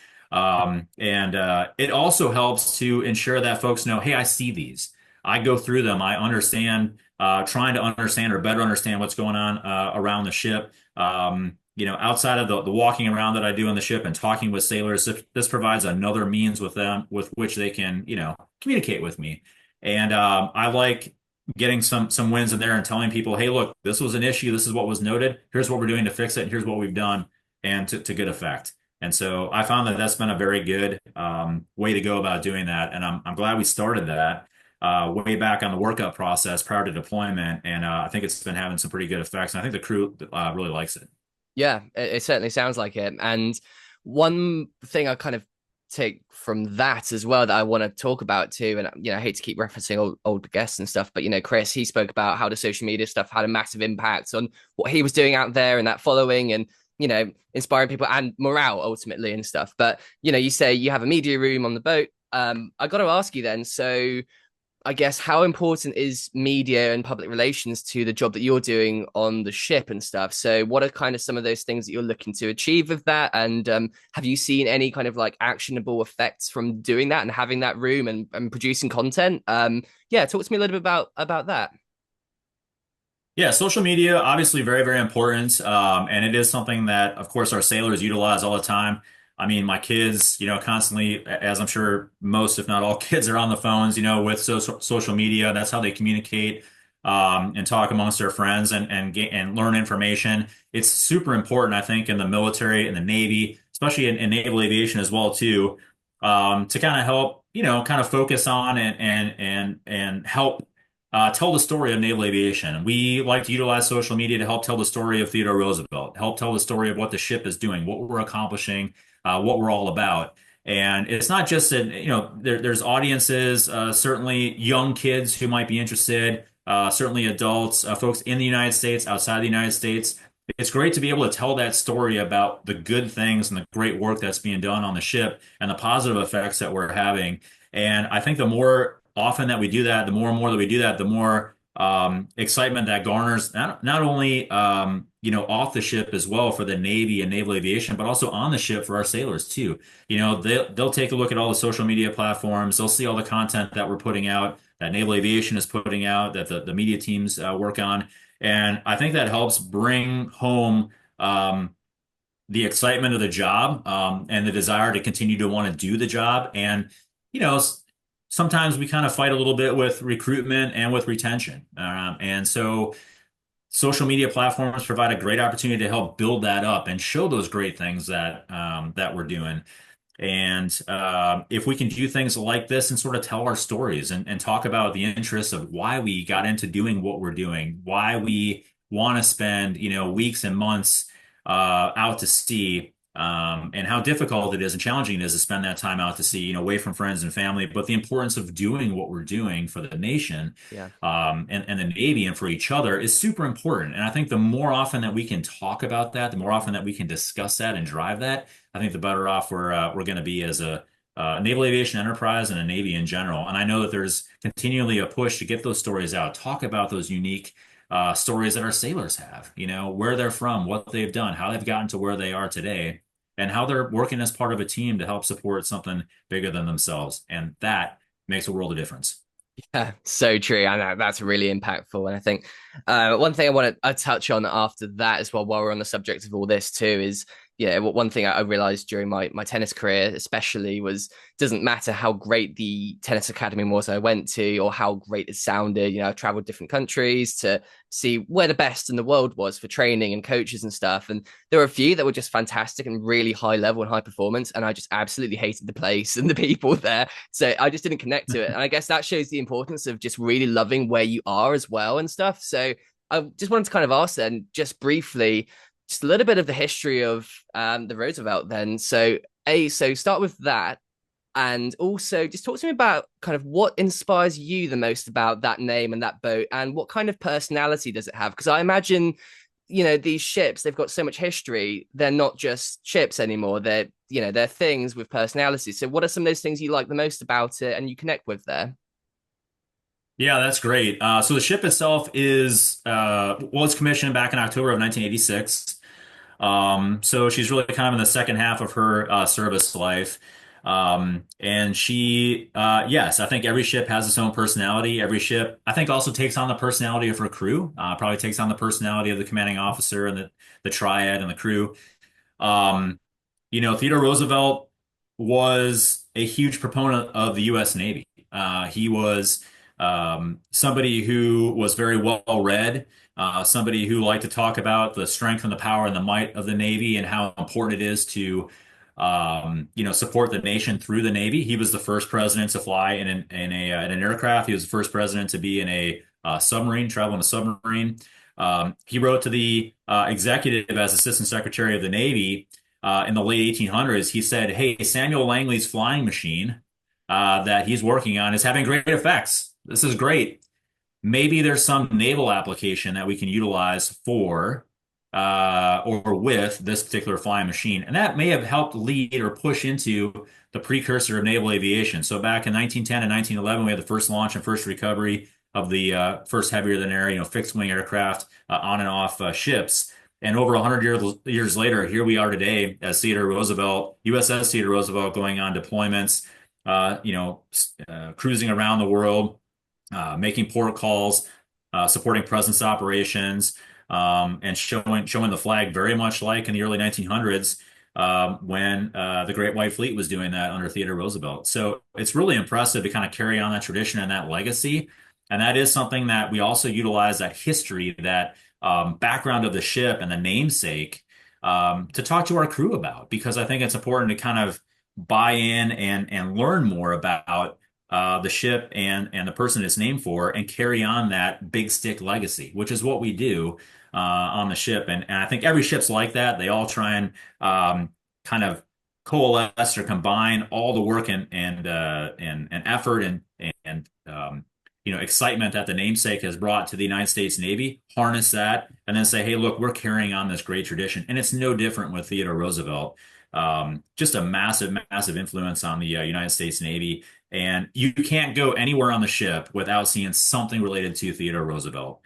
It also helps to ensure that folks know, hey, I see these. I go through them. I understand, trying to understand or better understand what's going on around the ship. Outside of the walking around that I do on the ship and talking with sailors, this provides another means with them with which they can, communicate with me. And I like getting some wins in there and telling people, hey, look, this was an issue. This is what was noted. Here's what we're doing to fix it. And here's what we've done, and to good effect. And so I found that that's been a very good way to go about doing that. And I'm glad we started that. way back on the workup process prior to deployment, and I think it's been having some pretty good effects. And I think the crew really likes it. Yeah, it certainly sounds like it. And one thing I kind of take from that as well that I want to talk about too, and I hate to keep referencing old guests and stuff, but Chris, he spoke about how the social media stuff had a massive impact on what he was doing out there and that following and inspiring people and morale ultimately and stuff. But you say you have a media room on the boat. I got to ask you then, so I guess how important is media and public relations to the job that you're doing on the ship and stuff? So what are kind of some of those things that you're looking to achieve with that? And have you seen any kind of like actionable effects from doing that and having that room and producing content? Yeah, talk to me a little bit about that. Yeah, social media obviously very, very important, and it is something that, of course, our sailors utilize all the time. I mean, my kids, constantly, as I'm sure most, if not all, kids are on the phones, with social media. That's how they communicate and talk amongst their friends and learn information. It's super important, I think, in the military and the Navy, especially in naval aviation as well, too, to kind of help, kind of focus on and help tell the story of naval aviation. We like to utilize social media to help tell the story of Theodore Roosevelt, help tell the story of what the ship is doing, what we're accomplishing, what we're all about. And it's not just that, there's audiences, certainly young kids who might be interested, certainly adults, folks in the United States, outside the United States. It's great to be able to tell that story about the good things and the great work that's being done on the ship and the positive effects that we're having. And I think the more often that we do that, the more and more that we do that, the more excitement that garners not only off the ship as well for the Navy and naval aviation, but also on the ship for our sailors too. They'll take a look at all the social media platforms. They'll see all the content that we're putting out, that naval aviation is putting out, that the media teams work on, and I think that helps bring home the excitement of the job and the desire to continue to want to do the job. And you know, sometimes we kind of fight a little bit with recruitment and with retention. And so social media platforms provide a great opportunity to help build that up and show those great things that we're doing. And if we can do things like this and sort of tell our stories and talk about the interests of why we got into doing what we're doing, why we want to spend, weeks and months out to sea, and how difficult it is and challenging it is to spend that time out to sea, away from friends and family, but the importance of doing what we're doing for the nation, Yeah. and the Navy and for each other is super important. And I think the more often that we can talk about that, the more often that we can discuss that and drive that, I think the better off we're going to be as a naval aviation enterprise and a Navy in general. And I know that there's continually a push to get those stories out, talk about those unique stories that our sailors have, where they're from, what they've done, how they've gotten to where they are today, and how they're working as part of a team to help support something bigger than themselves. And that makes a world of difference. Yeah, so true. And that's really impactful. And I think one thing I want to touch on after that as well, while we're on the subject of all this too, is one thing I realized during my tennis career, especially, was doesn't matter how great the tennis academy was I went to or how great it sounded. I traveled different countries to see where the best in the world was for training and coaches and stuff. And there were a few that were just fantastic and really high level and high performance. And I just absolutely hated the place and the people there. So I just didn't connect to it. And I guess that shows the importance of just really loving where you are as well and stuff. So I just wanted to kind of ask then, just briefly, just a little bit of the history of the Roosevelt then. So start with that. And also just talk to me about kind of what inspires you the most about that name and that boat and what kind of personality does it have? Because I imagine, these ships, they've got so much history. They're not just ships anymore. They're things with personality. So what are some of those things you like the most about it and you connect with there? Yeah, that's great. So the ship itself was commissioned back in October of 1986. So she's really kind of in the second half of her service life. And yes, I think every ship has its own personality. Every ship, I think, also takes on the personality of her crew, probably takes on the personality of the commanding officer and the triad and the crew. Um, Theodore Roosevelt was a huge proponent of the U.S. Navy. He was somebody who was very well read, somebody who liked to talk about the strength and the power and the might of the Navy and how important it is to support the nation through the Navy. He was the first president to fly in an aircraft. He was the first president to be in a submarine, travel in a submarine. He wrote to the executive as Assistant Secretary of the Navy in the late 1800s. He said, "Hey, Samuel Langley's flying machine that he's working on is having great effects. This is great. Maybe there's some naval application that we can utilize for or with this particular flying machine." And that may have helped lead or push into the precursor of naval aviation. So back in 1910 and 1911, we had the first launch and first recovery of the first heavier than air, fixed wing aircraft on and off ships. And over 100 years later, here we are today as Theodore Roosevelt, USS Theodore Roosevelt, going on deployments, cruising around the world, making port calls, supporting presence operations, and showing the flag very much like in the early 1900s when the Great White Fleet was doing that under Theodore Roosevelt. So it's really impressive to kind of carry on that tradition and that legacy. And that is something that we also utilize, that history, that background of the ship and the namesake, to talk to our crew about, because I think it's important to kind of buy in and learn more about the ship and the person it's named for, and carry on that big stick legacy, which is what we do on the ship. And I think every ship's like that. They all try and kind of coalesce or combine all the work and effort and excitement that the namesake has brought to the United States Navy, harness that, and then say, hey, look, we're carrying on this great tradition. And it's no different with Theodore Roosevelt. Just a massive, massive influence on the United States Navy. And you can't go anywhere on the ship without seeing something related to Theodore Roosevelt.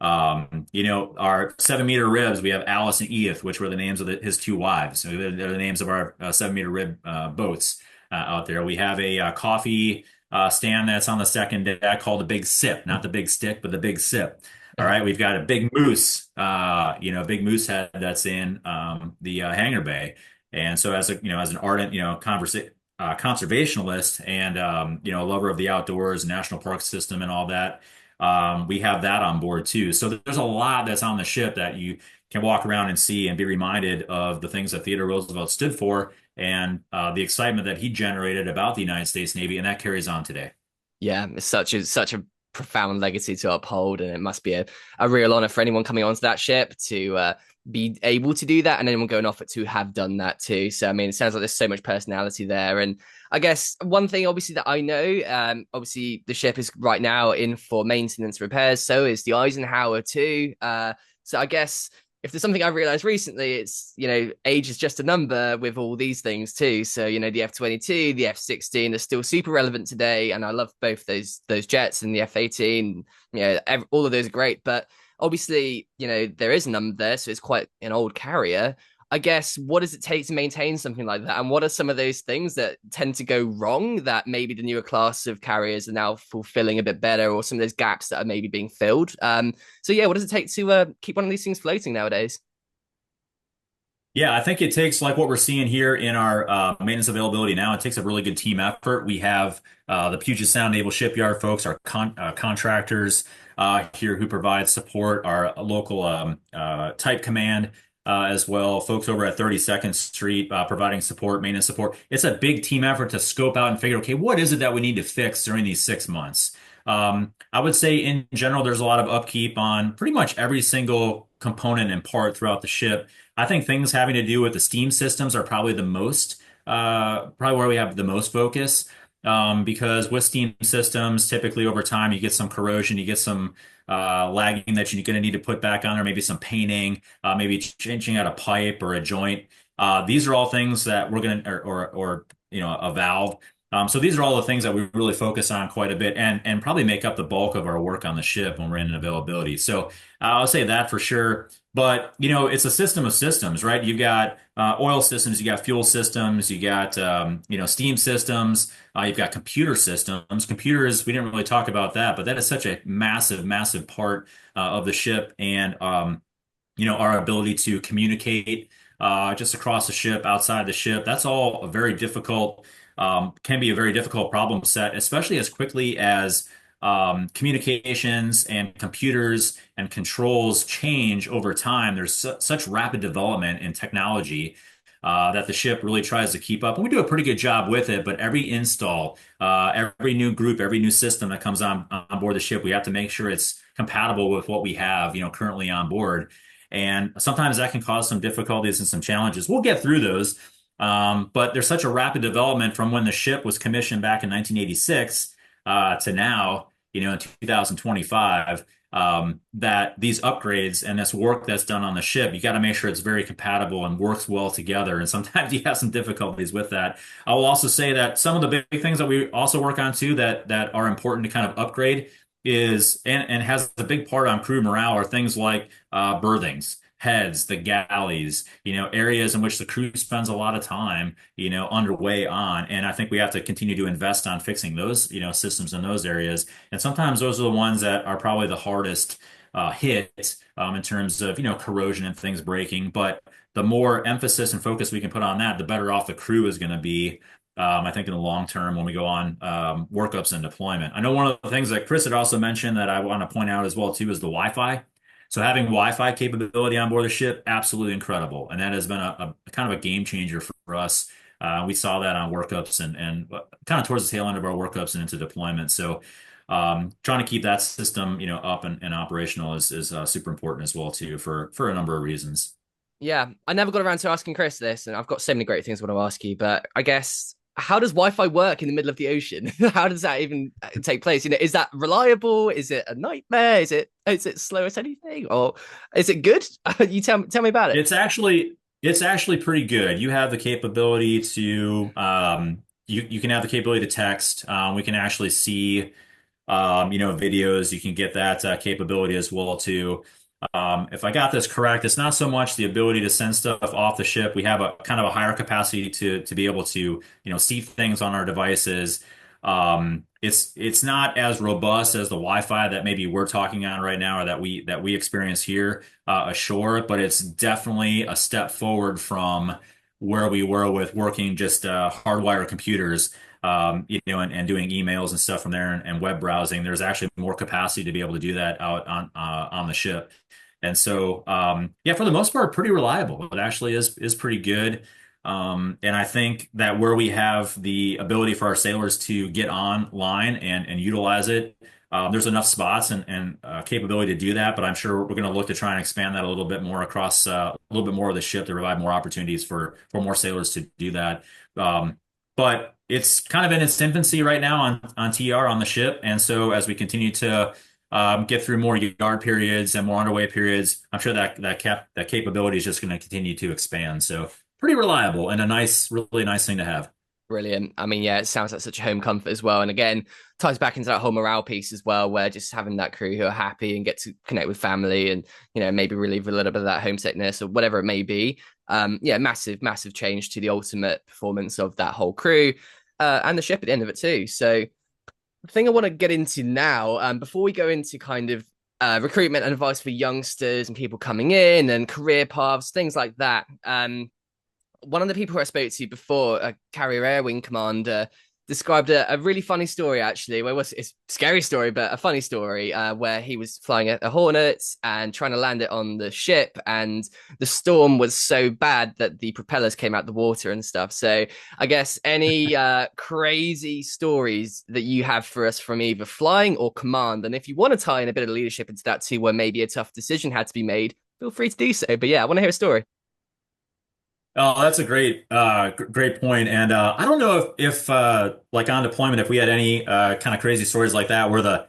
Our 7-meter ribs, we have Alice and Edith, which were the names of his two wives. So they're the names of our 7-meter rib boats out there. We have a coffee stand that's on the second deck called the Big Sip, not the Big Stick, but the Big Sip. All right, we've got a big moose, big moose head that's in the hangar bay. And so as an ardent, conservationalist and, a lover of the outdoors, national park system and all that, we have that on board too. So there's a lot that's on the ship that you can walk around and see and be reminded of the things that Theodore Roosevelt stood for, and the excitement that he generated about the United States Navy, and that carries on today. Yeah, it's such a profound legacy to uphold, and it must be a real honor for anyone coming onto that ship to be able to do that, and anyone going off it to have done that too. So I mean, it sounds like there's so much personality there. And I guess one thing obviously that I know, obviously the ship is right now in for maintenance repairs, so is the Eisenhower too. So I guess if there's something I've realized recently, it's, age is just a number with all these things too. So, the F-22, the F-16 are still super relevant today. And I love both those jets, and the F-18, all of those are great. But obviously, there is a number there. So it's quite an old carrier. I guess, what does it take to maintain something like that? And what are some of those things that tend to go wrong that maybe the newer class of carriers are now fulfilling a bit better, or some of those gaps that are maybe being filled? So yeah, what does it take to keep one of these things floating nowadays? Yeah, I think it takes, like what we're seeing here in our maintenance availability now, it takes a really good team effort. We have the Puget Sound Naval Shipyard folks, our contractors here who provide support, our local type command as well, folks over at 32nd Street providing support, maintenance support. It's a big team effort to scope out and figure, okay, what is it that we need to fix during these 6 months? I would say in general, there's a lot of upkeep on pretty much every single component and part throughout the ship. I think things having to do with the steam systems are probably probably where we have the most focus. Because with steam systems, typically over time, you get some corrosion, you get some lagging that you're going to need to put back on there, maybe some painting, maybe changing out a pipe or a joint. These are all things that we're going to, or a valve. So these are all the things that we really focus on quite a bit, and probably make up the bulk of our work on the ship when we're in availability. So I'll say that for sure. But it's a system of systems, right? You've got oil systems, you got fuel systems, you got steam systems, you've got computer systems. Computers, we didn't really talk about that, but that is such a massive, massive part of the ship, and our ability to communicate just across the ship, outside the ship. That's all a very difficult. Can be a very difficult problem set, especially as quickly as communications and computers and controls change over time. There's such rapid development in technology that the ship really tries to keep up. And we do a pretty good job with it, but every install, every new group, every new system that comes on board the ship, we have to make sure it's compatible with what we have, currently on board. And sometimes that can cause some difficulties and some challenges. We'll get through those. But there's such a rapid development from when the ship was commissioned back in 1986 to now, in 2025, that these upgrades and this work that's done on the ship, you got to make sure it's very compatible and works well together. And sometimes you have some difficulties with that. I will also say that some of the big things that we also work on too that are important to kind of upgrade is and has a big part on crew morale are things like berthings, heads, the galleys, areas in which the crew spends a lot of time, underway on. And I think we have to continue to invest on fixing those, systems in those areas. And sometimes those are the ones that are probably the hardest hit in terms of, corrosion and things breaking. But the more emphasis and focus we can put on that, the better off the crew is going to be. I think in the long term when we go on workups and deployment. I know one of the things that Chris had also mentioned that I want to point out as well too is the Wi-Fi. So having Wi-Fi capability on board the ship, absolutely incredible. And that has been a kind of a game changer for us. We saw that on workups and kind of towards the tail end of our workups and into deployment. So trying to keep that system, up and operational is super important as well too for a number of reasons. Yeah, I never got around to asking Chris this, and I've got so many great things I want to ask you, but I guess how does Wi-Fi work in the middle of the ocean? How does that even take place? Is that reliable? Is it a nightmare? Is it slow as anything, or is it good? You tell me about it. It's actually pretty good. You have the capability to you can have the capability to text. We can actually see videos. You can get that capability as well too. If I got this correct, it's not so much the ability to send stuff off the ship. We have a kind of a higher capacity to be able to, see things on our devices. It's not as robust as the Wi-Fi that maybe we're talking on right now or that we experience here ashore, but it's definitely a step forward from where we were with working just hardwired computers. And doing emails and stuff from there and web browsing. There's actually more capacity to be able to do that out on the ship. And so, yeah, for the most part, pretty reliable. It actually is pretty good. And I think that where we have the ability for our sailors to get online and utilize it, there's enough spots and capability to do that. But I'm sure we're going to look to try and expand that a little bit more across a little bit more of the ship to provide more opportunities for more sailors to do that. But it's kind of in its infancy right now on TR on the ship. And so as we continue to get through more yard periods and more underway periods, I'm sure that capability is just going to continue to expand. So pretty reliable and really nice thing to have. Brilliant. I mean, yeah, it sounds like such a home comfort as well. And again, ties back into that whole morale piece as well, where just having that crew who are happy and get to connect with family and, maybe relieve a little bit of that homesickness or whatever it may be. Yeah, massive change to the ultimate performance of that whole crew and the ship at the end of it too. So the thing I want to get into now, before we go into kind of recruitment and advice for youngsters and people coming in and career paths, things like that. One of the people who I spoke to before, a carrier air wing commander, described a really funny story, actually. Well, it's a scary story, but a funny story where he was flying a Hornet and trying to land it on the ship. And the storm was so bad that the propellers came out the water and stuff. So I guess any crazy stories that you have for us from either flying or command. And if you want to tie in a bit of leadership into that too, where maybe a tough decision had to be made, feel free to do so. But yeah, I want to hear a story. Oh, that's a great point. And I don't know if like on deployment, if we had any kind of crazy stories like that where the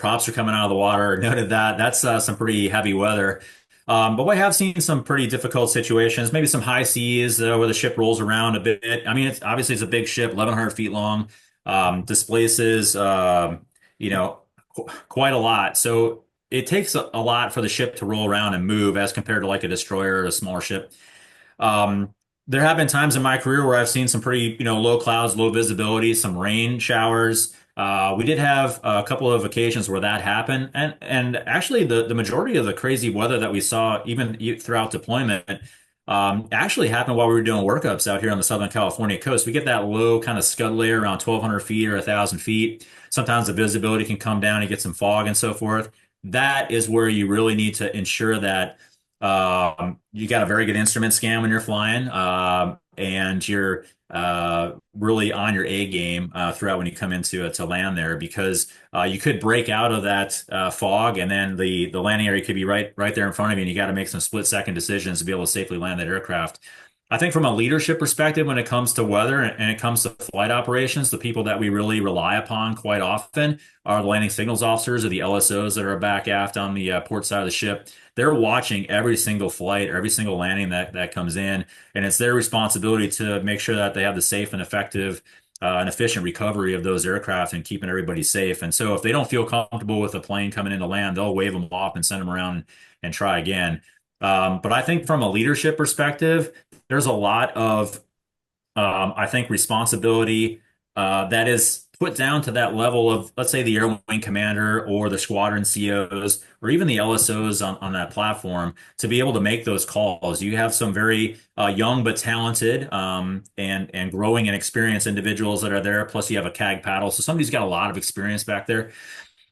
props are coming out of the water. Noted that that's some pretty heavy weather. But we have seen some pretty difficult situations, maybe some high seas where the ship rolls around a bit. I mean, it's a big ship, 1,100 feet long, displaces quite a lot. So it takes a lot for the ship to roll around and move as compared to like a destroyer or a smaller ship. There have been times in my career where I've seen some pretty, low clouds, low visibility, some rain showers. We did have a couple of occasions where that happened, and actually the majority of the crazy weather that we saw even throughout deployment actually happened while we were doing workups out here on the Southern California coast. We get that low kind of scud layer around 1,200 feet or 1,000 feet. Sometimes the visibility can come down and get some fog and so forth. That is where you really need to ensure that You got a very good instrument scan when you're flying, and you're really on your A game throughout when you come into to land there because you could break out of that fog, and then the landing area could be right there in front of you, and you got to make some split-second decisions to be able to safely land that aircraft. I think from a leadership perspective, when it comes to weather and it comes to flight operations, the people that we really rely upon quite often are the landing signals officers or the LSOs that are back aft on the port side of the ship. They're watching every single flight or every single landing that comes in, and it's their responsibility to make sure that they have the safe and effective and efficient recovery of those aircraft and keeping everybody safe. And so if they don't feel comfortable with a plane coming into land, they'll wave them off and send them around and try again. But I think from a leadership perspective, there's a lot of I think responsibility that is put down to that level of, let's say, the air wing commander or the squadron COs or even the LSOs on that platform to be able to make those calls. You have some very young but talented and growing and experienced individuals that are there. Plus, you have a CAG paddle, so somebody's got a lot of experience back there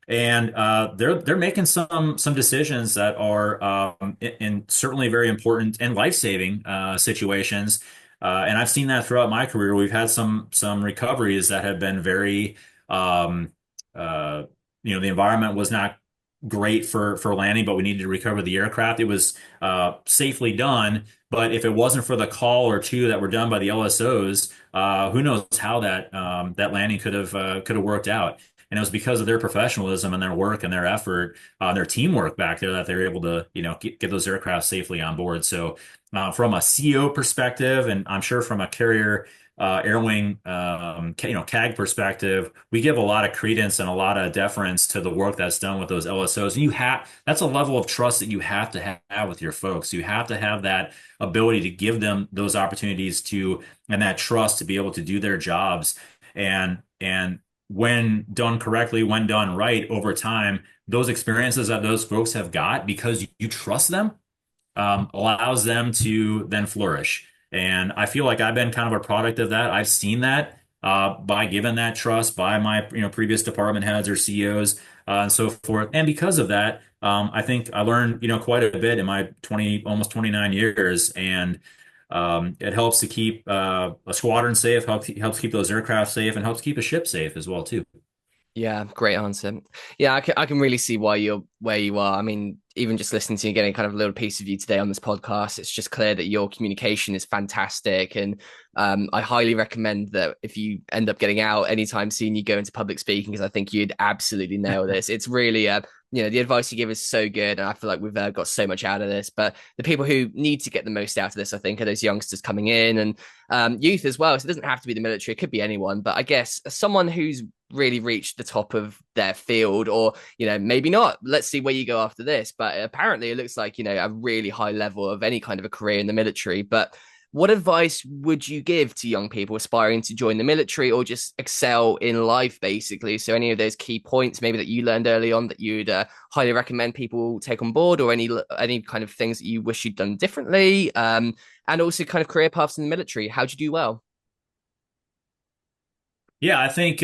and they're making some decisions that are in certainly very important and life-saving situations. And I've seen that throughout my career. We've had some recoveries that have been very, um, uh, the environment was not great for landing, but we needed to recover the aircraft. It was safely done, but if it wasn't for the call or two that were done by the LSOs, who knows how that landing could have worked out. And it was because of their professionalism and their work and their effort, their teamwork back there that they were able to, get those aircraft safely on board. So, from a CO perspective, and I'm sure from a carrier air wing, CAG perspective, we give a lot of credence and a lot of deference to the work that's done with those LSOs. And that's a level of trust that you have to have with your folks. You have to have that ability to give them those opportunities and that trust to be able to do their jobs. And when done correctly, when done right over time, those experiences that those folks have got because you trust them allows them to then flourish. And I feel like I've been kind of a product of that. I've seen that by giving that trust by my previous department heads or CEOs and so forth. And because of that, I think I learned quite a bit in my almost 29 years, and it helps to keep a squadron safe, helps keep those aircraft safe, and helps keep a ship safe as well too. Yeah, great answer. Yeah, I can really see why you're where you are. I mean, even just listening to you, getting kind of a little piece of you today on this podcast, it's just clear that your communication is fantastic. And I highly recommend that if you end up getting out anytime soon, you go into public speaking, because I think you'd absolutely nail this. It's really, the advice you give is so good. And I feel like we've got so much out of this. But the people who need to get the most out of this, I think, are those youngsters coming in and youth as well. So it doesn't have to be the military, it could be anyone. But I guess someone who's really reached the top of their field, or maybe not, let's see where you go after this, but apparently it looks like a really high level of any kind of a career in the military. But what advice would you give to young people aspiring to join the military or just excel in life, basically? So any of those key points maybe that you learned early on that you'd highly recommend people take on board, or any kind of things that you wish you'd done differently, and also kind of career paths in the military, how'd you do well? Yeah, I think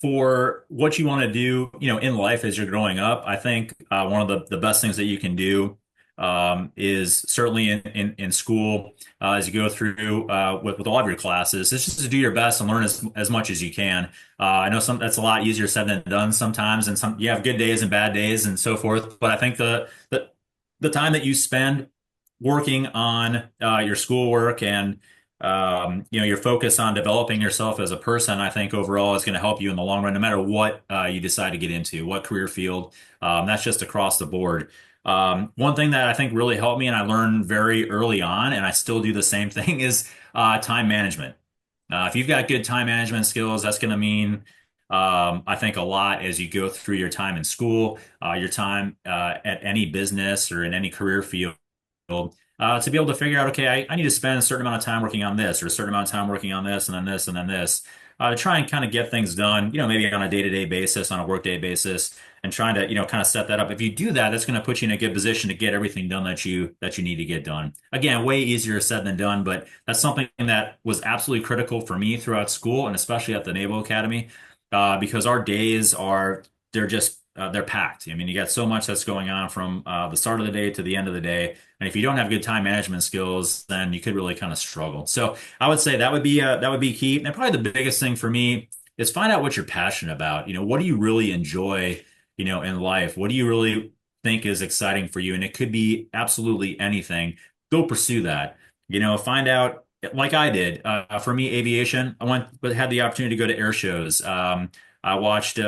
for what you want to do, in life as you're growing up, I think one of the best things that you can do is certainly in school as you go through with all of your classes, is just to do your best and learn as much as you can. I know that's a lot easier said than done sometimes, and you have good days and bad days and so forth. But I think the time that you spend working on your schoolwork and your focus on developing yourself as a person, I think overall is going to help you in the long run, no matter what you decide to get into, what career field. That's just across the board. One thing that I think really helped me, and I learned very early on, and I still do the same thing, is time management. If you've got good time management skills, that's going to mean, I think, a lot as you go through your time in school, your time at any business or in any career field to be able to figure out, okay, I need to spend a certain amount of time working on this or a certain amount of time working on this and then this and then this to try and kind of get things done, maybe on a day-to-day basis, on a workday basis, and trying to, kind of set that up. If you do that, that's going to put you in a good position to get everything done that you need to get done. Again, way easier said than done, but that's something that was absolutely critical for me throughout school and especially at the Naval Academy, because our days they're just they're packed. I mean, you got so much that's going on from the start of the day to the end of the day. And if you don't have good time management skills, then you could really kind of struggle. So I would say that would be key. And probably the biggest thing for me is find out what you're passionate about. What do you really enjoy, in life? What do you really think is exciting for you? And it could be absolutely anything. Go pursue that. Find out like I did. For me, aviation, I went, but had the opportunity to go to air shows. I watched,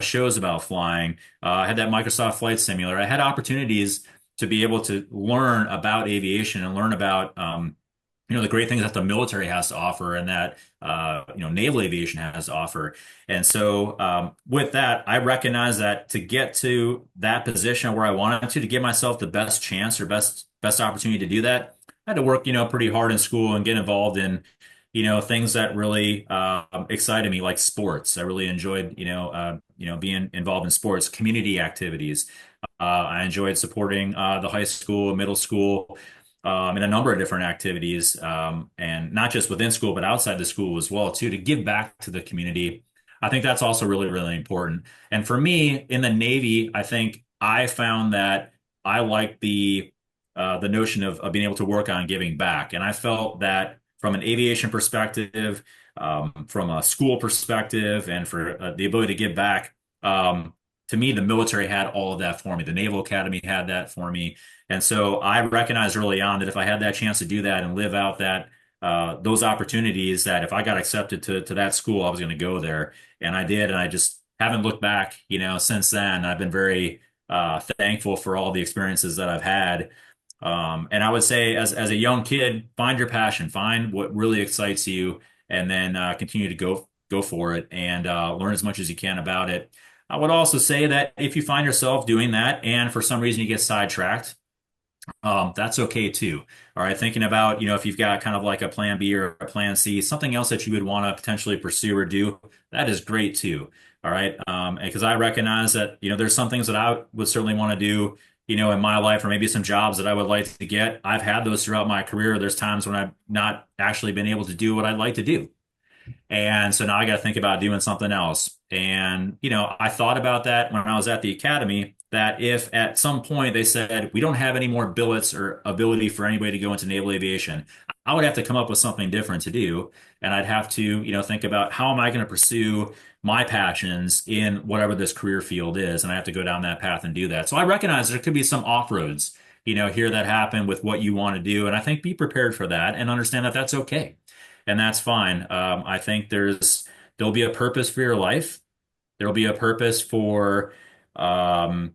shows about flying. I had that Microsoft Flight Simulator. I had opportunities to be able to learn about aviation and learn about, the great things that the military has to offer and that, naval aviation has to offer. And so, with that, I recognize that to get to that position where I wanted to give myself the best chance or best opportunity to do that, I had to work, pretty hard in school and get involved in, things that really excited me, like sports. I really enjoyed, being involved in sports, community activities. I enjoyed supporting the high school, middle school, in a number of different activities, and not just within school, but outside the school as well, too, to give back to the community. I think that's also really, really important. And for me, in the Navy, I think I found that I like the notion of being able to work on giving back. And I felt that from an aviation perspective, from a school perspective, and for the ability to give back, to me, the military had all of that for me. The Naval Academy had that for me. And so I recognized early on that if I had that chance to do that and live out that those opportunities, that if I got accepted to that school, I was going to go there. And I did. And I just haven't looked back, since then. I've been very thankful for all the experiences that I've had. And I would say as a young kid, find your passion, find what really excites you, and then continue to go for it and learn as much as you can about it. I would also say that if you find yourself doing that and for some reason you get sidetracked, that's okay too. All right. Thinking about, if you've got kind of like a plan B or a plan C, something else that you would want to potentially pursue or do, that is great too. All right. Because I recognize that, there's some things that I would certainly want to do, in my life, or maybe some jobs that I would like to get. I've had those throughout my career. There's times when I've not actually been able to do what I'd like to do. And so now I got to think about doing something else. And, I thought about that when I was at the academy, that if at some point they said, we don't have any more billets or ability for anybody to go into naval aviation, I would have to come up with something different to do. And I'd have to, think about how am I going to pursue my passions in whatever this career field is. And I have to go down that path and do that. So I recognize there could be some off-roads, here that happen with what you want to do. And I think be prepared for that and understand that that's okay. And that's fine. I think there'll be a purpose for your life. There'll be a purpose for, for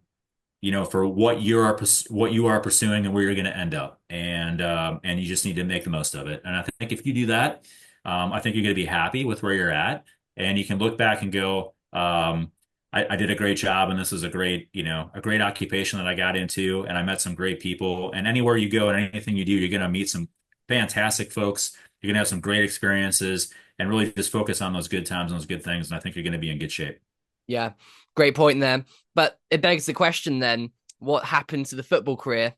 what you are pursuing and where you're going to end up. And you just need to make the most of it. And I think if you do that, I think you're going to be happy with where you're at, and you can look back and go, I did a great job, and this is a great occupation that I got into, and I met some great people. And anywhere you go and anything you do, you're going to meet some fantastic folks. You're going to have some great experiences, and really just focus on those good times and those good things. And I think you're going to be in good shape. Yeah, great point there. But it begs the question then, what happened to the football career?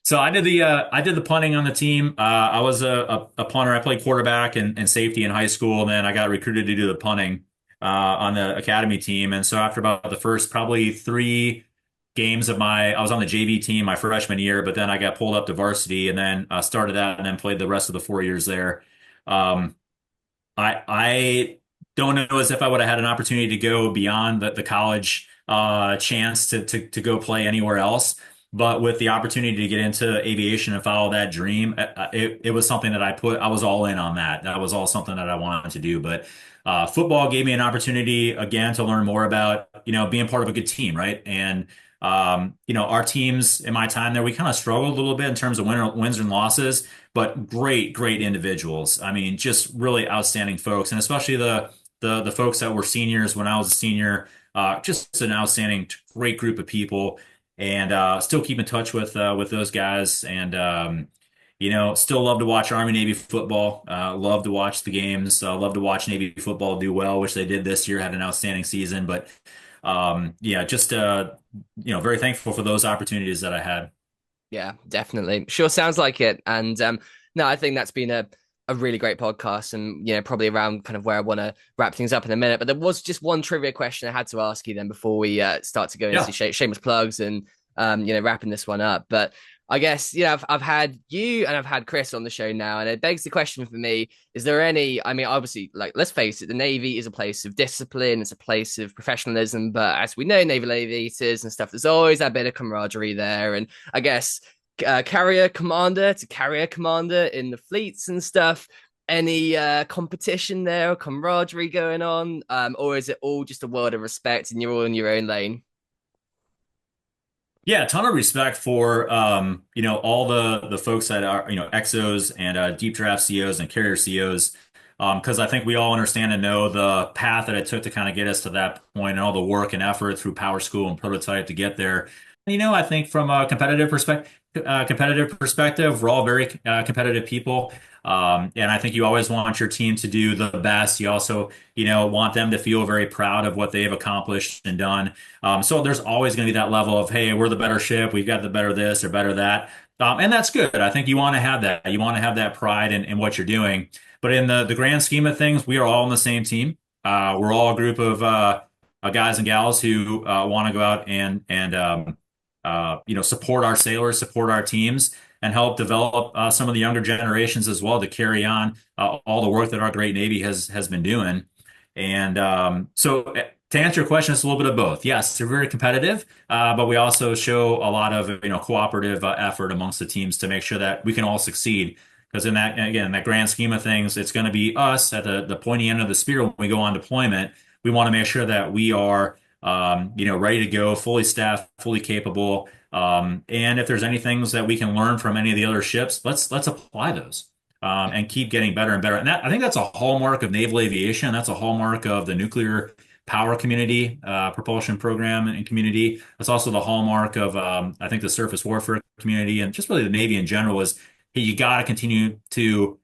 So I did the punting on the team. I was a punter. I played quarterback and safety in high school, and then I got recruited to do the punting on the academy team. And so after about the first probably 3 games I was on the JV team my freshman year, but then I got pulled up to varsity and then started that and then played the rest of the 4 years there. I don't know as if I would have had an opportunity to go beyond the college chance to go play anywhere else. But with the opportunity to get into aviation and follow that dream, it was something that I was all in on that. That was all something that I wanted to do. But football gave me an opportunity again to learn more about, being part of a good team, right? And our teams in my time there, we kind of struggled a little bit in terms of wins and losses, but great individuals. I mean, just really outstanding folks, and especially the folks that were seniors when I was a senior, just an outstanding, great group of people. And still keep in touch with those guys, and still love to watch Army Navy football. Love to watch the games. Love to watch Navy football do well, which they did this year. Had an outstanding season, but just very thankful for those opportunities that I had. Yeah, definitely. Sure, sounds like it. And no, I think that's been a really great podcast, and probably around kind of where I want to wrap things up in a minute. But there was just one trivia question I had to ask you then before we start to go into Yeah. shameless plugs and wrapping this one up. But I guess I've had you and I've had Chris on the show now, and it begs the question for me: is there any? I mean, obviously, like let's face it, the Navy is a place of discipline, it's a place of professionalism. But as we know, naval aviators and stuff, there's always that bit of camaraderie there, and I guess carrier commander to carrier commander in the fleets and stuff. Any competition there or camaraderie going on, or is it all just a world of respect and you're all in your own lane? Yeah, a ton of respect for all the folks that are exos and deep draft COs and carrier COs, because I think we all understand and know the path that it took to kind of get us to that point and all the work and effort through Power School and Prototype to get there. I think from a competitive perspective, we're all very competitive people. And I think you always want your team to do the best. You also, want them to feel very proud of what they've accomplished and done. So there's always going to be that level of, hey, we're the better ship. We've got the better this or better that. And that's good. I think you want to have that. You want to have that pride in what you're doing. But in the grand scheme of things, we are all on the same team. We're all a group of guys and gals who want to go out and support our sailors, support our teams, and help develop some of the younger generations as well to carry on all the work that our great Navy has been doing. And to answer your question, it's a little bit of both. Yes, they're very competitive, but we also show a lot of cooperative effort amongst the teams to make sure that we can all succeed. Because in that grand scheme of things, it's going to be us at the pointy end of the spear when we go on deployment. We want to make sure that we are ready to go, fully staffed, fully capable. And if there's any things that we can learn from any of the other ships, let's apply those and keep getting better and better. And I think that's a hallmark of naval aviation. That's a hallmark of the nuclear power community, propulsion program and community. That's also the hallmark of I think the surface warfare community and just really the Navy in general is, hey, you got to continue to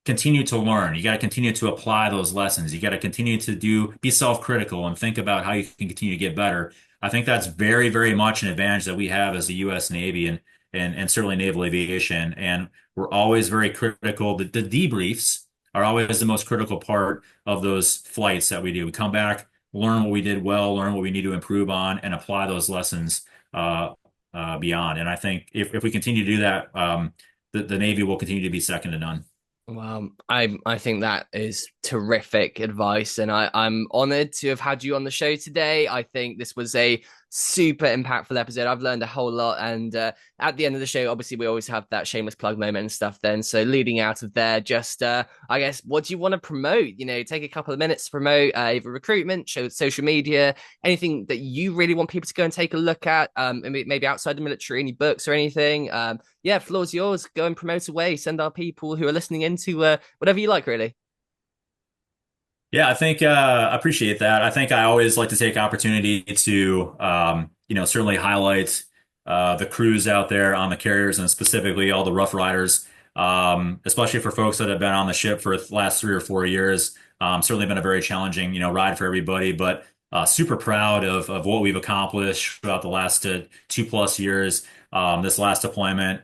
learn. You got to continue to apply those lessons. You got to continue to be self-critical and think about how you can continue to get better. I think that's very, very much an advantage that we have as the U.S. Navy and certainly naval aviation. And we're always very critical. The debriefs are always the most critical part of those flights that we do. We come back, learn what we did well, learn what we need to improve on, and apply those lessons beyond. And I think if we continue to do that, the Navy will continue to be second to none. Well, I think that is terrific advice, and I'm honored to have had you on the show today. I think this was a super impactful episode. I've learned a whole lot, and at the end of the show, obviously, we always have that shameless plug moment and stuff. Then, so leading out of there, just I guess, what do you want to promote? Take a couple of minutes to promote either recruitment, social media, anything that you really want people to go and take a look at. Maybe outside the military, any books or anything. Yeah, floor's yours. Go and promote away. Send our people who are listening into whatever you like, really. Yeah, I think I appreciate that. I think I always like to take opportunity to certainly highlight the crews out there on the carriers and specifically all the Rough Riders, especially for folks that have been on the ship for the last 3 or 4 years. Certainly been a very challenging ride for everybody, but super proud of what we've accomplished throughout the last 2+ years. This last deployment,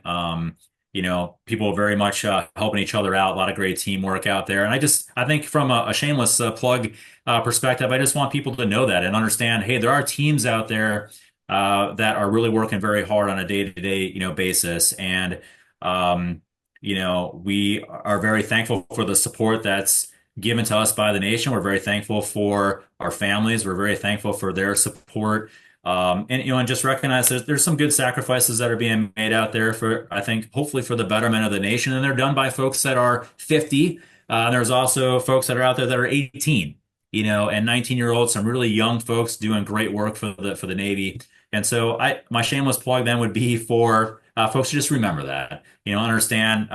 people very much helping each other out. A lot of great teamwork out there. And I think from a shameless plug perspective, I just want people to know that and understand, hey, there are teams out there that are really working very hard on a day-to-day, basis. And, we are very thankful for the support that's given to us by the nation. We're very thankful for our families. We're very thankful for their support. And just recognize there's some good sacrifices that are being made out there for, I think, hopefully for the betterment of the nation. And they're done by folks that are 50. There's also folks that are out there that are 18, and 19-year-olds, some really young folks doing great work for the Navy. And so my shameless plug then would be for folks to just remember that, understand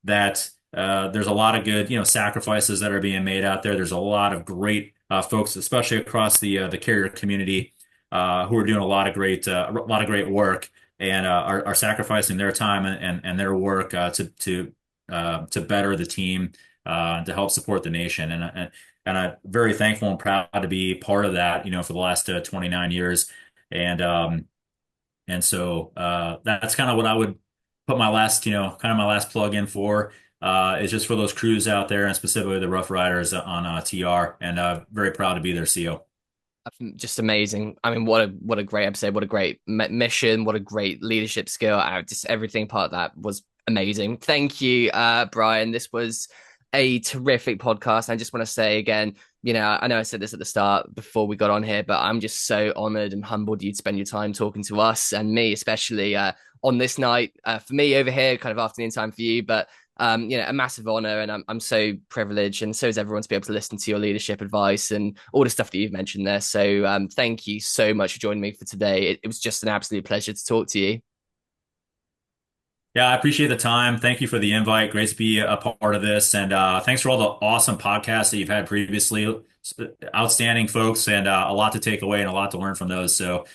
that there's a lot of good, sacrifices that are being made out there. There's a lot of great folks, especially across the carrier community, who are doing a lot of great work and are sacrificing their time and their work to better the team, to help support the nation. And I'm very thankful and proud to be part of that, for the last 29 years. And so that's kind of what I would put my last, kind of my last plug in for. is just for those crews out there and specifically the Rough Riders on TR, and very proud to be their CO. Just amazing. I mean, what a great episode. What a great mission. What a great leadership skill. Just everything part of that was amazing. Thank you, Brian. This was a terrific podcast. I just want to say again, I know I said this at the start before we got on here, but I'm just so honored and humbled you'd spend your time talking to us and me, especially on this night. For me over here, kind of afternoon time for you, but a massive honor, and I'm so privileged, and so is everyone, to be able to listen to your leadership advice and all the stuff that you've mentioned there. So thank you so much for joining me for today. It was just an absolute pleasure to talk to you. Yeah, I appreciate the time. Thank you for the invite. Great to be a part of this. And thanks for all the awesome podcasts that you've had previously. Outstanding folks, and a lot to take away and a lot to learn from those. So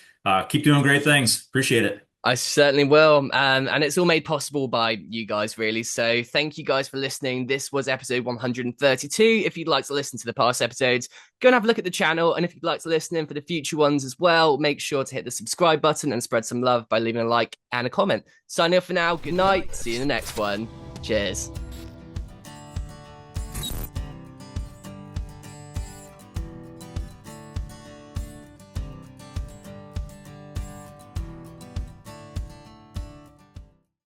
keep doing great things. Appreciate it. I certainly will. And it's all made possible by you guys, really. So thank you guys for listening. This was episode 132. If you'd like to listen to the past episodes, go and have a look at the channel. And if you'd like to listen in for the future ones as well, make sure to hit the subscribe button and spread some love by leaving a like and a comment. Signing off for now. Good night. See you in the next one. Cheers.